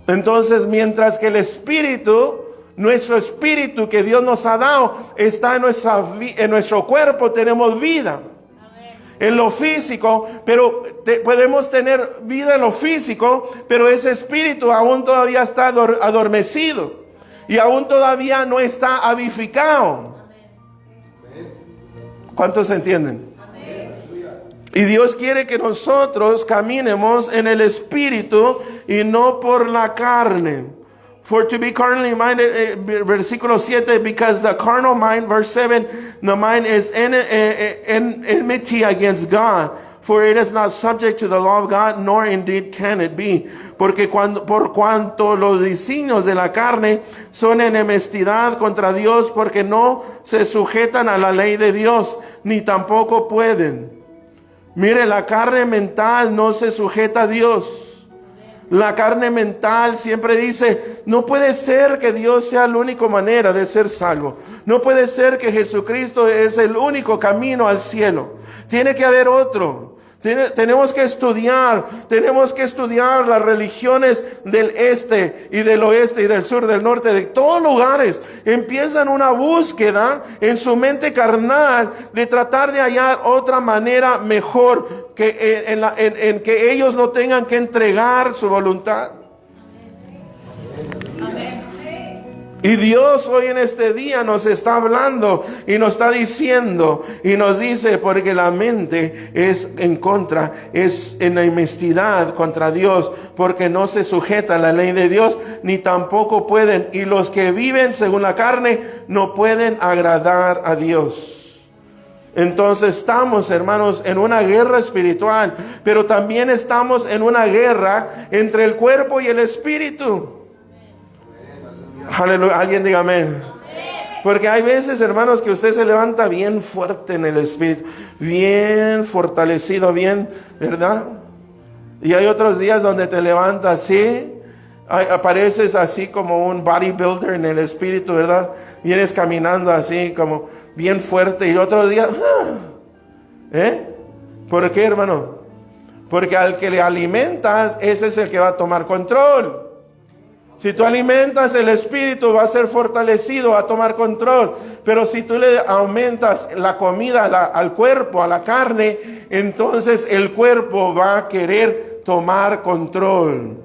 Entonces, mientras que el espíritu, nuestro espíritu que Dios nos ha dado, está en nuestro cuerpo, tenemos vida. En lo físico, pero podemos tener vida en lo físico, pero ese espíritu aún todavía está adormecido y aún todavía no está avivificado. ¿Cuántos entienden? Y Dios quiere que nosotros caminemos en el espíritu y no por la carne. For to be carnally minded, versículo 7, because the carnal mind, verse 7, the mind is in enmity against God, for it is not subject to the law of God, nor indeed can it be. Porque por cuanto los designios de la carne son enemistad contra Dios, porque no se sujetan a la ley de Dios, ni tampoco pueden. Mire, la carne mental no se sujeta a Dios. La carne mental siempre dice, no puede ser que Dios sea la única manera de ser salvo. No puede ser que Jesucristo es el único camino al cielo. Tiene que haber otro. Tenemos que estudiar las religiones del este y del oeste y del sur, del norte, de todos lugares. Empiezan una búsqueda en su mente carnal de tratar de hallar otra manera mejor que en que ellos no tengan que entregar su voluntad. Y Dios hoy en este día nos está hablando y nos está diciendo y nos dice, porque la mente es enemistad contra Dios, porque no se sujeta a la ley de Dios, ni tampoco pueden, y los que viven según la carne no pueden agradar a Dios. Entonces estamos, hermanos, en una guerra espiritual, pero también estamos en una guerra entre el cuerpo y el espíritu. Aleluya, alguien diga amén. Porque hay veces, hermanos, que usted se levanta bien fuerte en el espíritu, bien fortalecido, bien, ¿verdad? Y hay otros días donde te levantas así, apareces así como un bodybuilder en el espíritu, ¿verdad? Vienes caminando así como bien fuerte, y otro día, ¿por qué, hermano? Porque al que le alimentas, ese es el que va a tomar control. Si tú alimentas el espíritu, va a ser fortalecido, va a tomar control. Pero si tú le aumentas la comida al cuerpo, a la carne, entonces el cuerpo va a querer tomar control.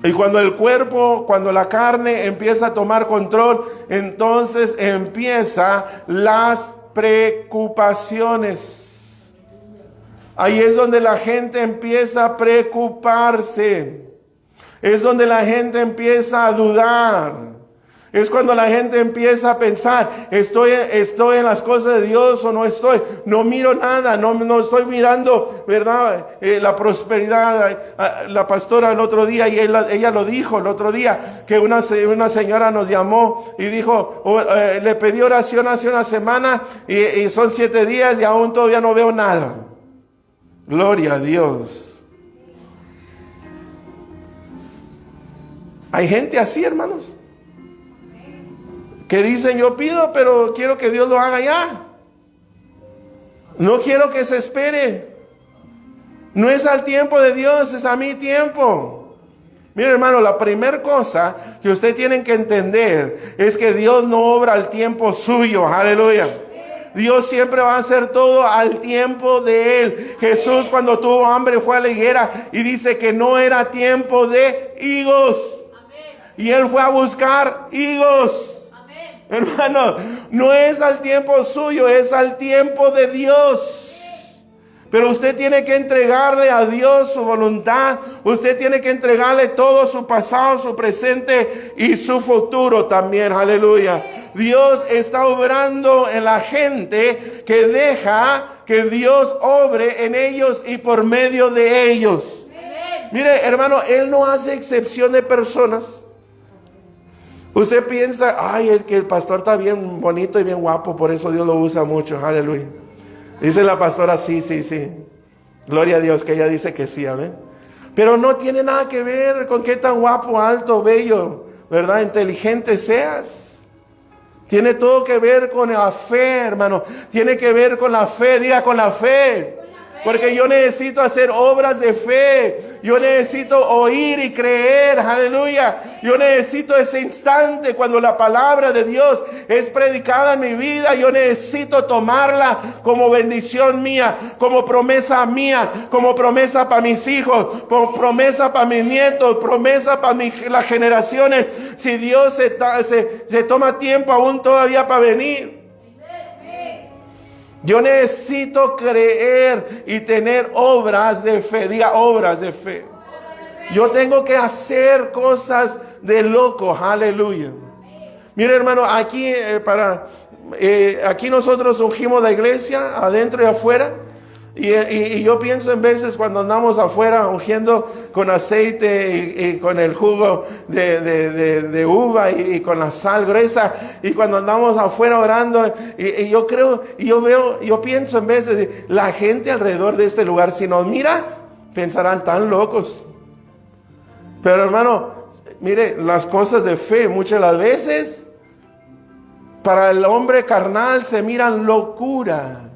Y cuando la carne empieza a tomar control, entonces empiezan las preocupaciones. Ahí es donde la gente empieza a preocuparse. Es donde la gente empieza a dudar. Es cuando la gente empieza a pensar, ¿estoy en las cosas de Dios o no estoy? No miro nada, no estoy mirando, ¿verdad? La prosperidad. La pastora el otro día, y ella lo dijo el otro día, que una señora nos llamó y dijo, le pedí oración hace una semana y son 7 días y aún todavía no veo nada. Gloria a Dios. Hay gente así, hermanos, que dicen, yo pido, pero quiero que Dios lo haga ya. No quiero que se espere. No es al tiempo de Dios, es a mi tiempo. Mire, hermano, la primera cosa que usted tiene que entender es que Dios no obra al tiempo suyo. Aleluya. Dios siempre va a hacer todo al tiempo de Él. Jesús, cuando tuvo hambre, fue a la higuera y dice que no era tiempo de higos. Y Él fue a buscar higos. Hermano, no es al tiempo suyo, es al tiempo de Dios. Pero usted tiene que entregarle a Dios su voluntad. Usted tiene que entregarle todo su pasado, su presente y su futuro también. Aleluya. Dios está obrando en la gente que deja que Dios obre en ellos y por medio de ellos. Mire, hermano, Él no hace excepción de personas. Usted piensa, ay, el pastor está bien bonito y bien guapo, por eso Dios lo usa mucho. Aleluya. Dice la pastora, sí. Gloria a Dios que ella dice que sí, amén. Pero no tiene nada que ver con qué tan guapo, alto, bello, ¿verdad? Inteligente seas. Tiene todo que ver con la fe, hermano. Tiene que ver con la fe, diga con la fe. Porque yo necesito hacer obras de fe. Yo necesito oír y creer. Aleluya. Yo necesito ese instante cuando la palabra de Dios es predicada en mi vida. Yo necesito tomarla como bendición mía, como promesa mía, como promesa para mis hijos, como promesa para mis nietos, promesa para las generaciones. Si Dios se toma tiempo aún todavía para venir. Yo necesito creer y tener obras de fe. Diga obras de fe. Yo tengo que hacer cosas de loco. Aleluya. Mire, hermano, aquí aquí nosotros ungimos la iglesia adentro y afuera. Y yo pienso en veces cuando andamos afuera ungiendo con aceite y con el jugo de uva y con la sal gruesa, y cuando andamos afuera orando, y yo creo, y yo pienso en veces, la gente alrededor de este lugar, si nos mira, pensarán tan locos. Pero hermano, mire, las cosas de fe muchas de las veces para el hombre carnal se miran locura.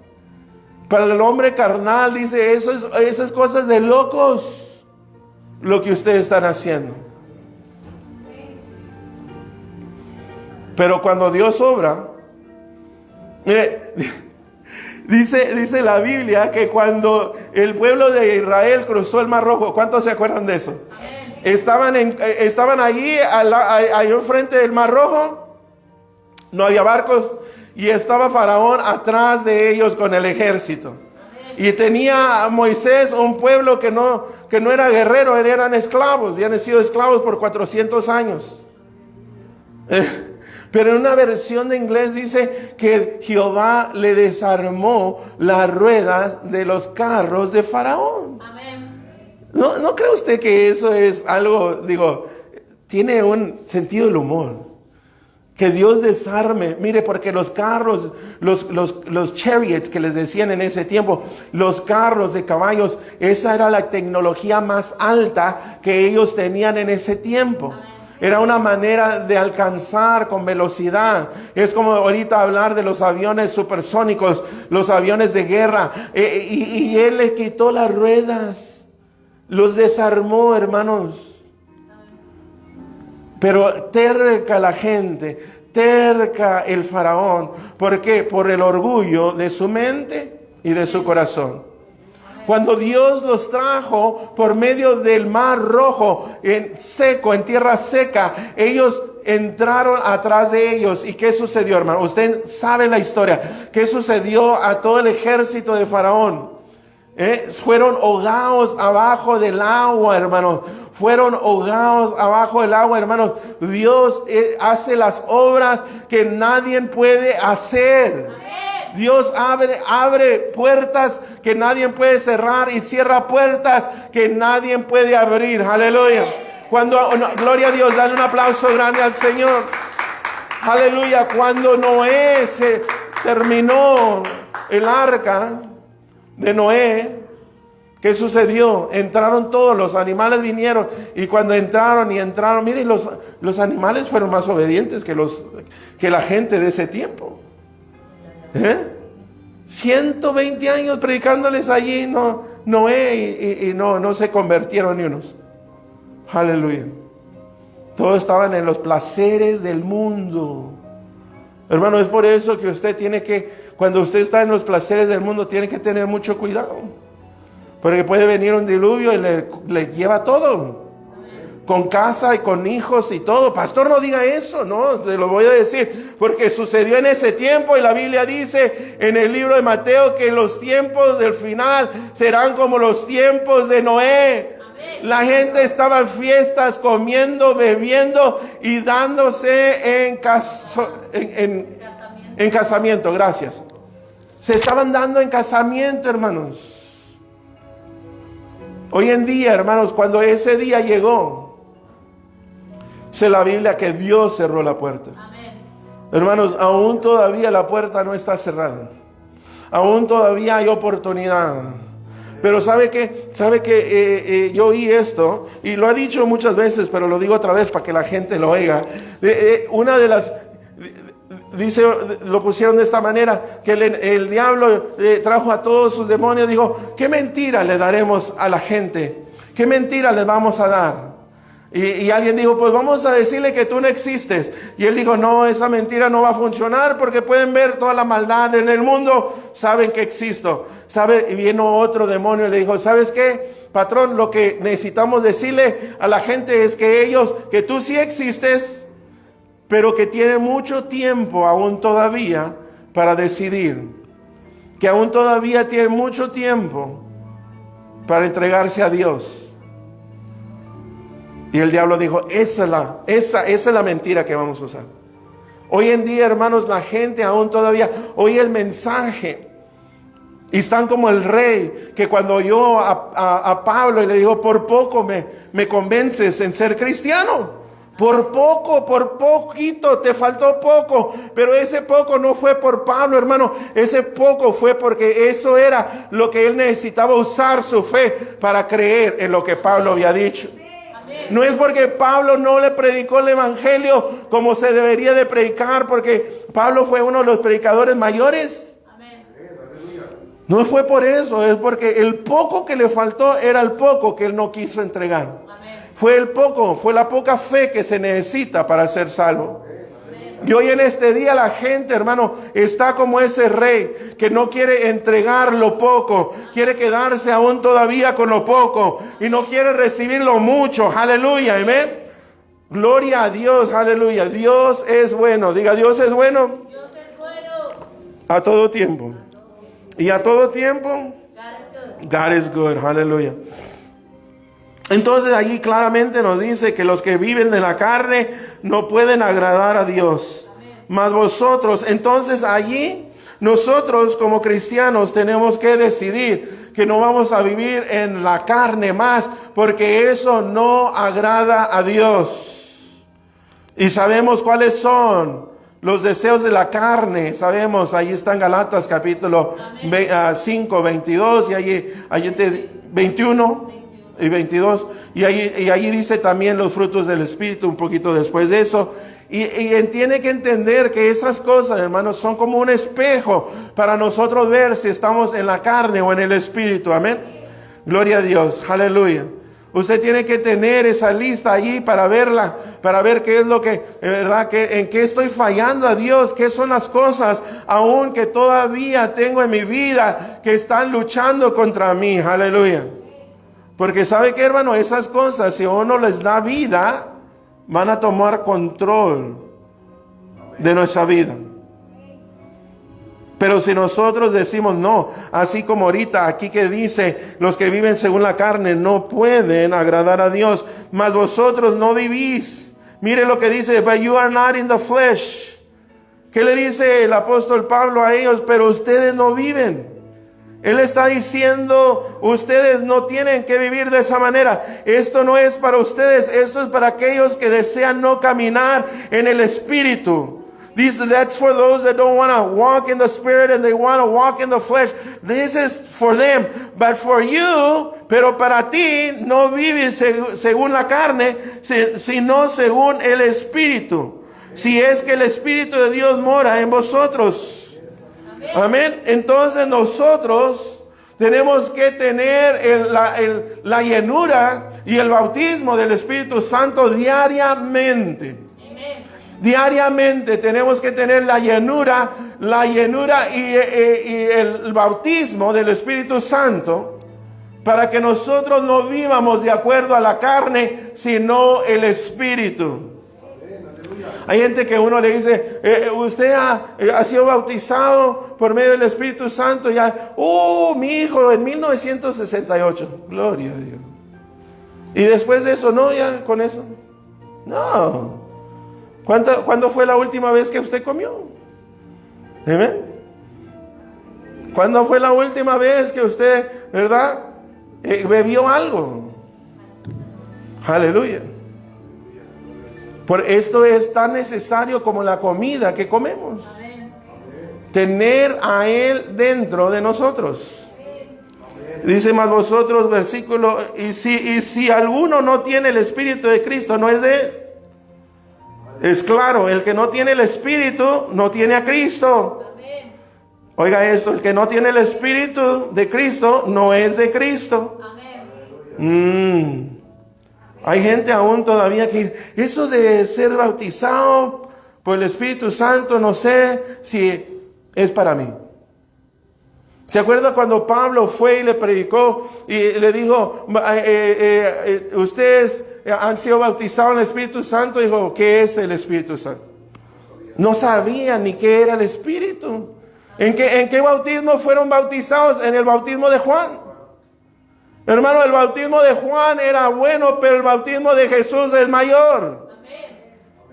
Para el hombre carnal dice, esas cosas de locos, lo que ustedes están haciendo. Pero cuando Dios obra, mire, dice la Biblia que cuando el pueblo de Israel cruzó el Mar Rojo, ¿cuántos se acuerdan de eso? Estaban allí enfrente del Mar Rojo, no había barcos, y estaba Faraón atrás de ellos con el ejército. Y tenía a Moisés un pueblo que no era guerrero, eran esclavos, habían sido esclavos por 400 años. Pero en una versión de inglés dice que Jehová le desarmó las ruedas de los carros de Faraón. Amén. ¿No cree usted que eso es algo, tiene un sentido del humor? Que Dios desarme, mire, porque los carros, los chariots que les decían en ese tiempo, los carros de caballos, esa era la tecnología más alta que ellos tenían en ese tiempo. Era una manera de alcanzar con velocidad. Es como ahorita hablar de los aviones supersónicos, los aviones de guerra. Y él le quitó las ruedas, los desarmó, hermanos. Pero terca la gente, terca el faraón. ¿Por qué? Por el orgullo de su mente y de su corazón. Cuando Dios los trajo por medio del Mar Rojo, en tierra seca, ellos entraron atrás de ellos. ¿Y qué sucedió, hermano? Usted sabe la historia. ¿Qué sucedió a todo el ejército de Faraón? Fueron ahogados abajo del agua, hermanos. Fueron ahogados abajo del agua, hermanos. Dios hace las obras que nadie puede hacer. Dios abre puertas que nadie puede cerrar y cierra puertas que nadie puede abrir. Aleluya. Gloria a Dios, dale un aplauso grande al Señor. Aleluya. Cuando Noé se terminó el arca de Noé, ¿qué sucedió? Entraron todos, los animales vinieron, y cuando entraron, miren, los animales fueron más obedientes que la gente de ese tiempo. 120 años predicándoles allí, Noé, y no se convirtieron ni unos. Aleluya. Todos estaban en los placeres del mundo. Hermano, es por eso que usted tiene que, cuando usted está en los placeres del mundo, tiene que tener mucho cuidado. Porque puede venir un diluvio y le lleva todo. Con casa y con hijos y todo. Pastor, no diga eso, no, te lo voy a decir. Porque sucedió en ese tiempo, y la Biblia dice en el libro de Mateo que los tiempos del final serán como los tiempos de Noé. Amén. La gente estaba en fiestas, comiendo, bebiendo y dándose en casamiento. Gracias. Se estaban dando en casamiento, hermanos. Hoy en día, hermanos, cuando ese día llegó, dice la Biblia que Dios cerró la puerta. Amén. Hermanos, aún todavía la puerta no está cerrada. Aún todavía hay oportunidad. Pero ¿sabe que yo oí esto? Y lo he dicho muchas veces, pero lo digo otra vez para que la gente lo oiga. Una de las... Dice, lo pusieron de esta manera, que el diablo trajo a todos sus demonios. Dijo, ¿qué mentira le daremos a la gente? ¿Qué mentira les vamos a dar? Y alguien dijo, pues vamos a decirle que tú no existes. Y él dijo, no, esa mentira no va a funcionar porque pueden ver toda la maldad en el mundo, saben que existo. ¿Sabe? Y vino otro demonio y le dijo, ¿sabes qué, patrón? Lo que necesitamos decirle a la gente es que tú sí existes, pero que tienen mucho tiempo aún todavía para decidir. Que aún todavía tienen mucho tiempo para entregarse a Dios. Y el diablo dijo, esa es la mentira que vamos a usar. Hoy en día, hermanos, la gente aún todavía oye el mensaje y están como el rey, que cuando oyó a Pablo y le dijo, por poco me convences en ser cristiano. Por poco, por poquito, te faltó poco. Pero ese poco no fue por Pablo, hermano. Ese poco fue porque eso era lo que él necesitaba, usar su fe para creer en lo que Pablo había dicho. No es porque Pablo no le predicó el evangelio como se debería de predicar, porque Pablo fue uno de los predicadores mayores. No fue por eso, es porque el poco que le faltó era el poco que él no quiso entregar. Fue el poco, fue la poca fe que se necesita para ser salvo. Y hoy en este día la gente, hermano, está como ese rey que no quiere entregar lo poco, quiere quedarse aún todavía con lo poco y no quiere recibir lo mucho. Aleluya, amén. Gloria a Dios, aleluya. Dios es bueno. Diga, Dios es bueno. Dios es bueno. A todo tiempo. Y a todo tiempo, God is good. Aleluya. Entonces allí claramente nos dice que los que viven de la carne no pueden agradar a Dios. Mas vosotros, entonces allí nosotros como cristianos tenemos que decidir que no vamos a vivir en la carne más, porque eso no agrada a Dios. Y sabemos cuáles son los deseos de la carne. Sabemos, ahí está en Galatas capítulo 5, 22 y allí 21 y 22, y allí dice también los frutos del Espíritu un poquito después de eso, y tiene que entender que esas cosas, hermanos, son como un espejo para nosotros ver si estamos en la carne o en el Espíritu, amén, gloria a Dios, aleluya. Usted tiene que tener esa lista allí para verla, para ver qué es lo que, ¿verdad? En qué estoy fallando a Dios, qué son las cosas aún que todavía tengo en mi vida que están luchando contra mí, aleluya. Porque ¿sabe qué, hermano? Esas cosas, si uno les da vida, van a tomar control de nuestra vida. Pero si nosotros decimos no, así como ahorita aquí que dice, los que viven según la carne no pueden agradar a Dios, mas vosotros no vivís. Mire lo que dice, but you are not in the flesh. ¿Qué le dice el apóstol Pablo a ellos? Pero ustedes no viven. Él está diciendo, ustedes no tienen que vivir de esa manera. Esto no es para ustedes, esto es para aquellos que desean no caminar en el Espíritu. That's for those that don't want to walk in the Spirit and they want to walk in the flesh. This is for them. But for you, pero para ti, no vives según la carne, sino según el Espíritu. Si es que el Espíritu de Dios mora en vosotros. Amén. Entonces nosotros tenemos que tener la llenura y el bautismo del Espíritu Santo diariamente. Amén. Diariamente tenemos que tener la llenura y el bautismo del Espíritu Santo para que nosotros no vivamos de acuerdo a la carne, sino el Espíritu. Hay gente que uno le dice, usted ha sido bautizado por medio del Espíritu Santo. Ya, mi hijo en 1968. Gloria a Dios. Y después de eso, no, ya con eso. No. ¿Cuándo fue la última vez que usted comió? ¿Amén? ¿Cuándo fue la última vez que usted, verdad, bebió algo? Aleluya. Por esto es tan necesario como la comida que comemos. tener a Él dentro de nosotros. Dice más vosotros, versículo, y si alguno no tiene el Espíritu de Cristo, no es de Él. Es claro, el que no tiene el Espíritu, no tiene a Cristo. Oiga esto, el que no tiene el Espíritu de Cristo, no es de Cristo. Hay gente aún todavía que, eso de ser bautizado por el Espíritu Santo, no sé si es para mí. ¿Se acuerda cuando Pablo fue y le predicó y le dijo, ustedes han sido bautizados en el Espíritu Santo? Dijo, ¿qué es el Espíritu Santo? No sabían ni qué era el Espíritu. ¿En qué bautismo fueron bautizados? En el bautismo de Juan. Hermano, el bautismo de Juan era bueno, pero el bautismo de Jesús es mayor.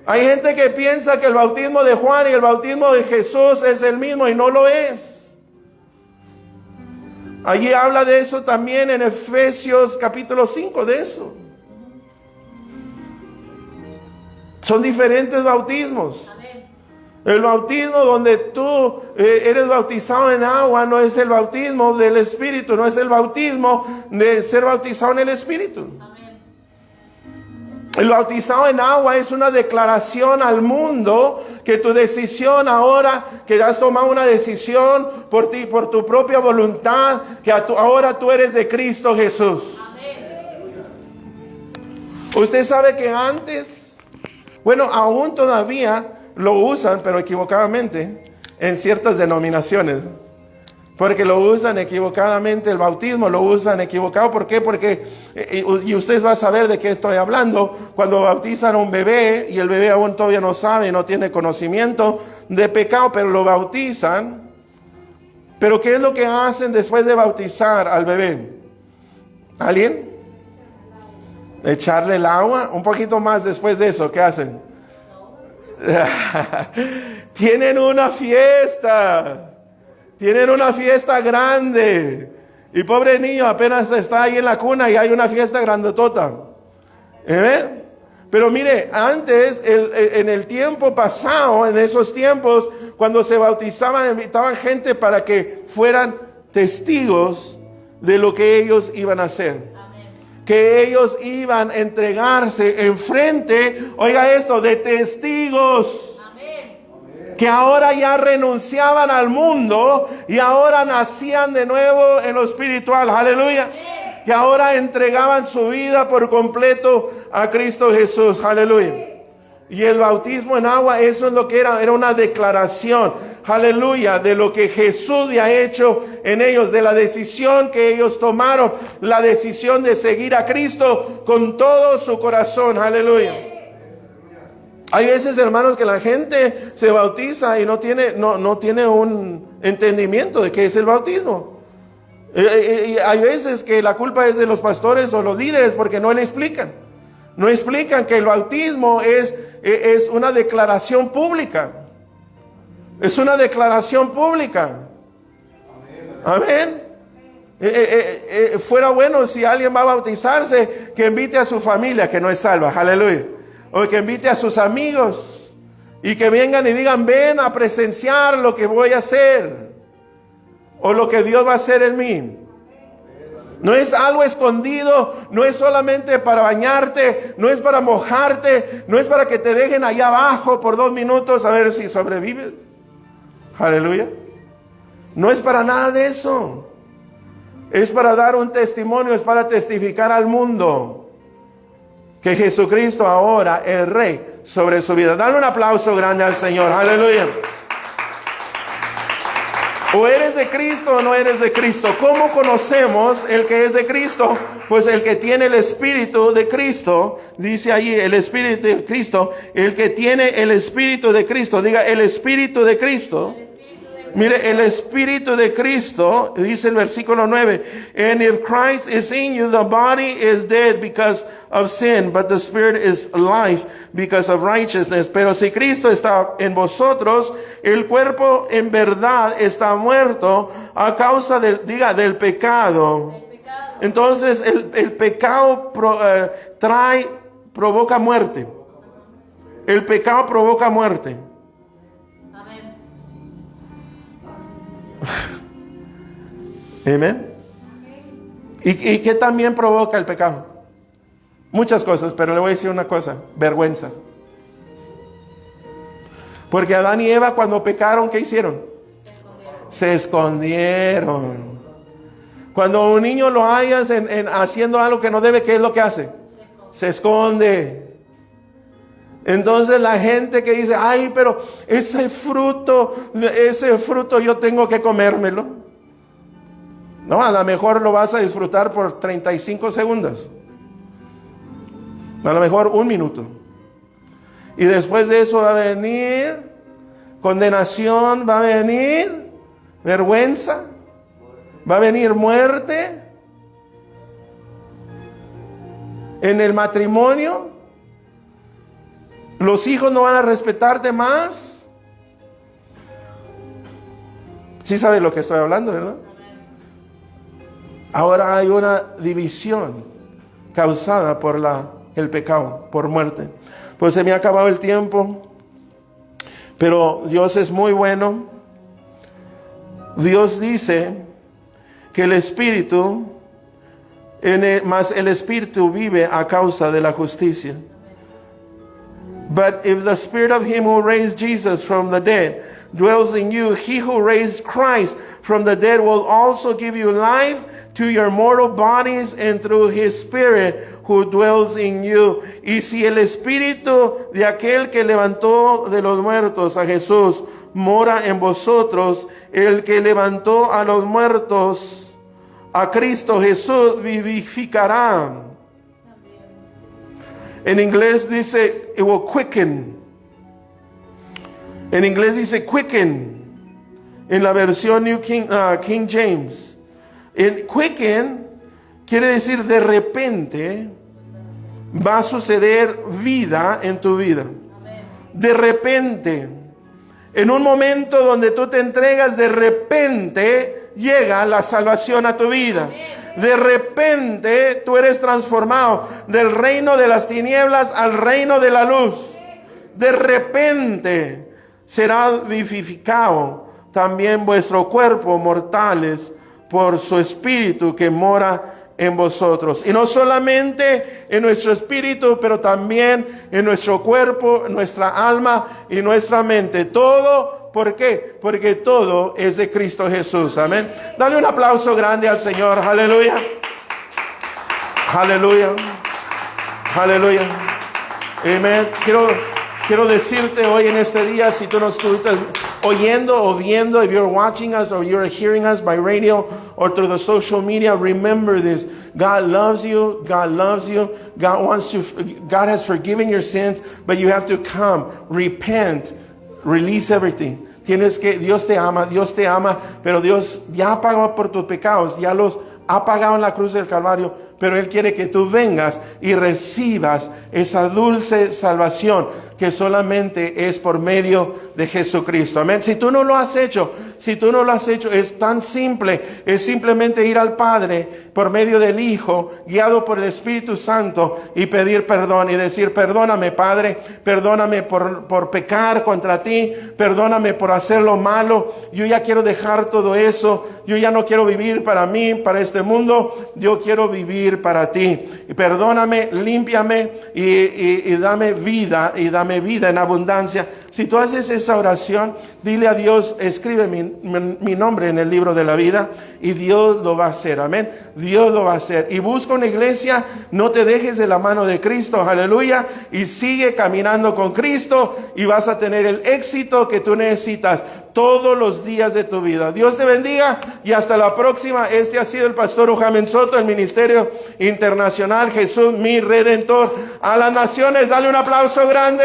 Hay gente que piensa que el bautismo de Juan y el bautismo de Jesús es el mismo y no lo es. Allí habla de eso también en Efesios capítulo 5, de eso. Son diferentes bautismos. El bautismo donde tú eres bautizado en agua no es el bautismo del Espíritu, no es el bautismo de ser bautizado en el Espíritu. El bautizado en agua es una declaración al mundo que tu decisión ahora, que has tomado una decisión por ti, por tu propia voluntad, que ahora tú eres de Cristo Jesús. Usted sabe que antes, bueno, aún todavía lo usan, pero equivocadamente, en ciertas denominaciones. Porque lo usan equivocadamente, el bautismo lo usan equivocado. ¿Por qué? Porque, y ustedes van a saber de qué estoy hablando, cuando bautizan a un bebé y el bebé aún todavía no sabe, no tiene conocimiento de pecado, pero lo bautizan. Pero ¿qué es lo que hacen después de bautizar al bebé? ¿Alguien? Echarle el agua. Un poquito más después de eso, ¿qué hacen? Tienen una fiesta. Tienen una fiesta grande. Y pobre niño apenas está ahí en la cuna y hay una fiesta grandotota. ¿Ven? Pero mire, antes, en el tiempo pasado, en esos tiempos, cuando se bautizaban, invitaban gente para que fueran testigos de lo que ellos iban a hacer. Que ellos iban a entregarse en frente, oiga esto, de testigos. Que ahora ya renunciaban al mundo y ahora nacían de nuevo en lo espiritual. Aleluya. Que ahora entregaban su vida por completo a Cristo Jesús. Aleluya. Y el bautismo en agua, eso es lo que era una declaración. Aleluya. De lo que Jesús había hecho en ellos, de la decisión que ellos tomaron, la decisión de seguir a Cristo con todo su corazón. Aleluya. Hay veces, hermanos, que la gente se bautiza y no tiene un entendimiento de qué es el bautismo. Y hay veces que la culpa es de los pastores o los líderes porque no le explican. No explican que el bautismo es una declaración pública. Es una declaración pública. Amén. Fuera bueno si alguien va a bautizarse, que invite a su familia que no es salva. Aleluya. O que invite a sus amigos y que vengan y digan, ven a presenciar lo que voy a hacer o lo que Dios va a hacer en mí. No es algo escondido, no es solamente para bañarte, no es para mojarte, no es para que te dejen allá abajo por 2 minutos a ver si sobrevives. Aleluya. No es para nada de eso. Es para dar un testimonio, es para testificar al mundo que Jesucristo ahora es Rey sobre su vida. Dale un aplauso grande al Señor. Aleluya. O eres de Cristo o no eres de Cristo. ¿Cómo conocemos el que es de Cristo? Pues el que tiene el Espíritu de Cristo. Dice allí el Espíritu de Cristo. El que tiene el Espíritu de Cristo. Diga el Espíritu de Cristo. Mire, el Espíritu de Cristo, dice el versículo 9, and if Christ is in you, the body is dead because of sin, but the Spirit is life because of righteousness. Pero si Cristo está en vosotros, el cuerpo en verdad está muerto a causa del pecado. Entonces el pecado provoca muerte. El pecado provoca muerte. Amén. ¿Y qué también provoca el pecado? Muchas cosas, pero le voy a decir una cosa: vergüenza. Porque Adán y Eva, cuando pecaron, ¿qué hicieron? Se escondieron. Cuando un niño lo hallas haciendo algo que no debe, ¿qué es lo que hace? Se esconde. Entonces la gente que dice, ay, pero ese fruto yo tengo que comérmelo. No, a lo mejor lo vas a disfrutar por 35 segundos. A lo mejor 1 minuto. Y después de eso va a venir condenación, va a venir vergüenza, va a venir muerte. En el matrimonio, los hijos no van a respetarte más. Sí sabe lo que estoy hablando, ¿verdad? Ahora hay una división causada por el pecado, por muerte. Pues se me ha acabado el tiempo, pero Dios es muy bueno. Dios dice que el Espíritu, mas el Espíritu vive a causa de la justicia. But if the Spirit of him who raised Jesus from the dead dwells in you, he who raised Christ from the dead will also give you life to your mortal bodies and through his Spirit who dwells in you. Y si el Espíritu de aquel que levantó de los muertos a Jesús mora en vosotros, el que levantó a los muertos a Cristo Jesús vivificará. En inglés dice, it will quicken. En inglés dice quicken. En la versión New King James. En quicken quiere decir de repente va a suceder vida en tu vida. De repente. En un momento donde tú te entregas, de repente llega la salvación a tu vida. De repente tú eres transformado del reino de las tinieblas al reino de la luz. De repente será vivificado también vuestro cuerpo mortales por su espíritu que mora en vosotros. Y no solamente en nuestro espíritu, pero también en nuestro cuerpo, nuestra alma y nuestra mente. Todo, ¿por qué? Porque todo es de Cristo Jesús. Amén. Dale un aplauso grande al Señor. Aleluya. Aleluya. Aleluya. Amén. Quiero decirte hoy en este día, si tú nos estás oyendo o viendo, if you're watching us or you're hearing us by radio or through the social media, remember this. God loves you. God loves you. God has forgiven your sins, but you have to come, repent, release everything. Dios te ama, pero Dios ya pagó por tus pecados, ya los ha pagado en la cruz del Calvario, pero Él quiere que tú vengas y recibas esa dulce salvación que solamente es por medio de Jesucristo. Amén. Si tú no lo has hecho, es tan simple, es simplemente ir al Padre por medio del Hijo, guiado por el Espíritu Santo, y pedir perdón y decir, perdóname, Padre, perdóname por pecar contra ti, perdóname por hacer lo malo, yo ya quiero dejar todo eso, yo ya no quiero vivir para mí, para este mundo, yo quiero vivir para ti. Y perdóname, límpiame y dame vida en abundancia. Si tú haces esa oración, dile a Dios, escribe mi nombre en el libro de la vida, y Dios lo va a hacer. Amén. Dios lo va a hacer. Y busca una iglesia, no te dejes de la mano de Cristo, aleluya, y sigue caminando con Cristo y vas a tener el éxito que tú necesitas todos los días de tu vida. Dios te bendiga y hasta la próxima. Este ha sido el pastor Ujamen Soto, el Ministerio Internacional Jesús mi Redentor. A las naciones, dale un aplauso grande.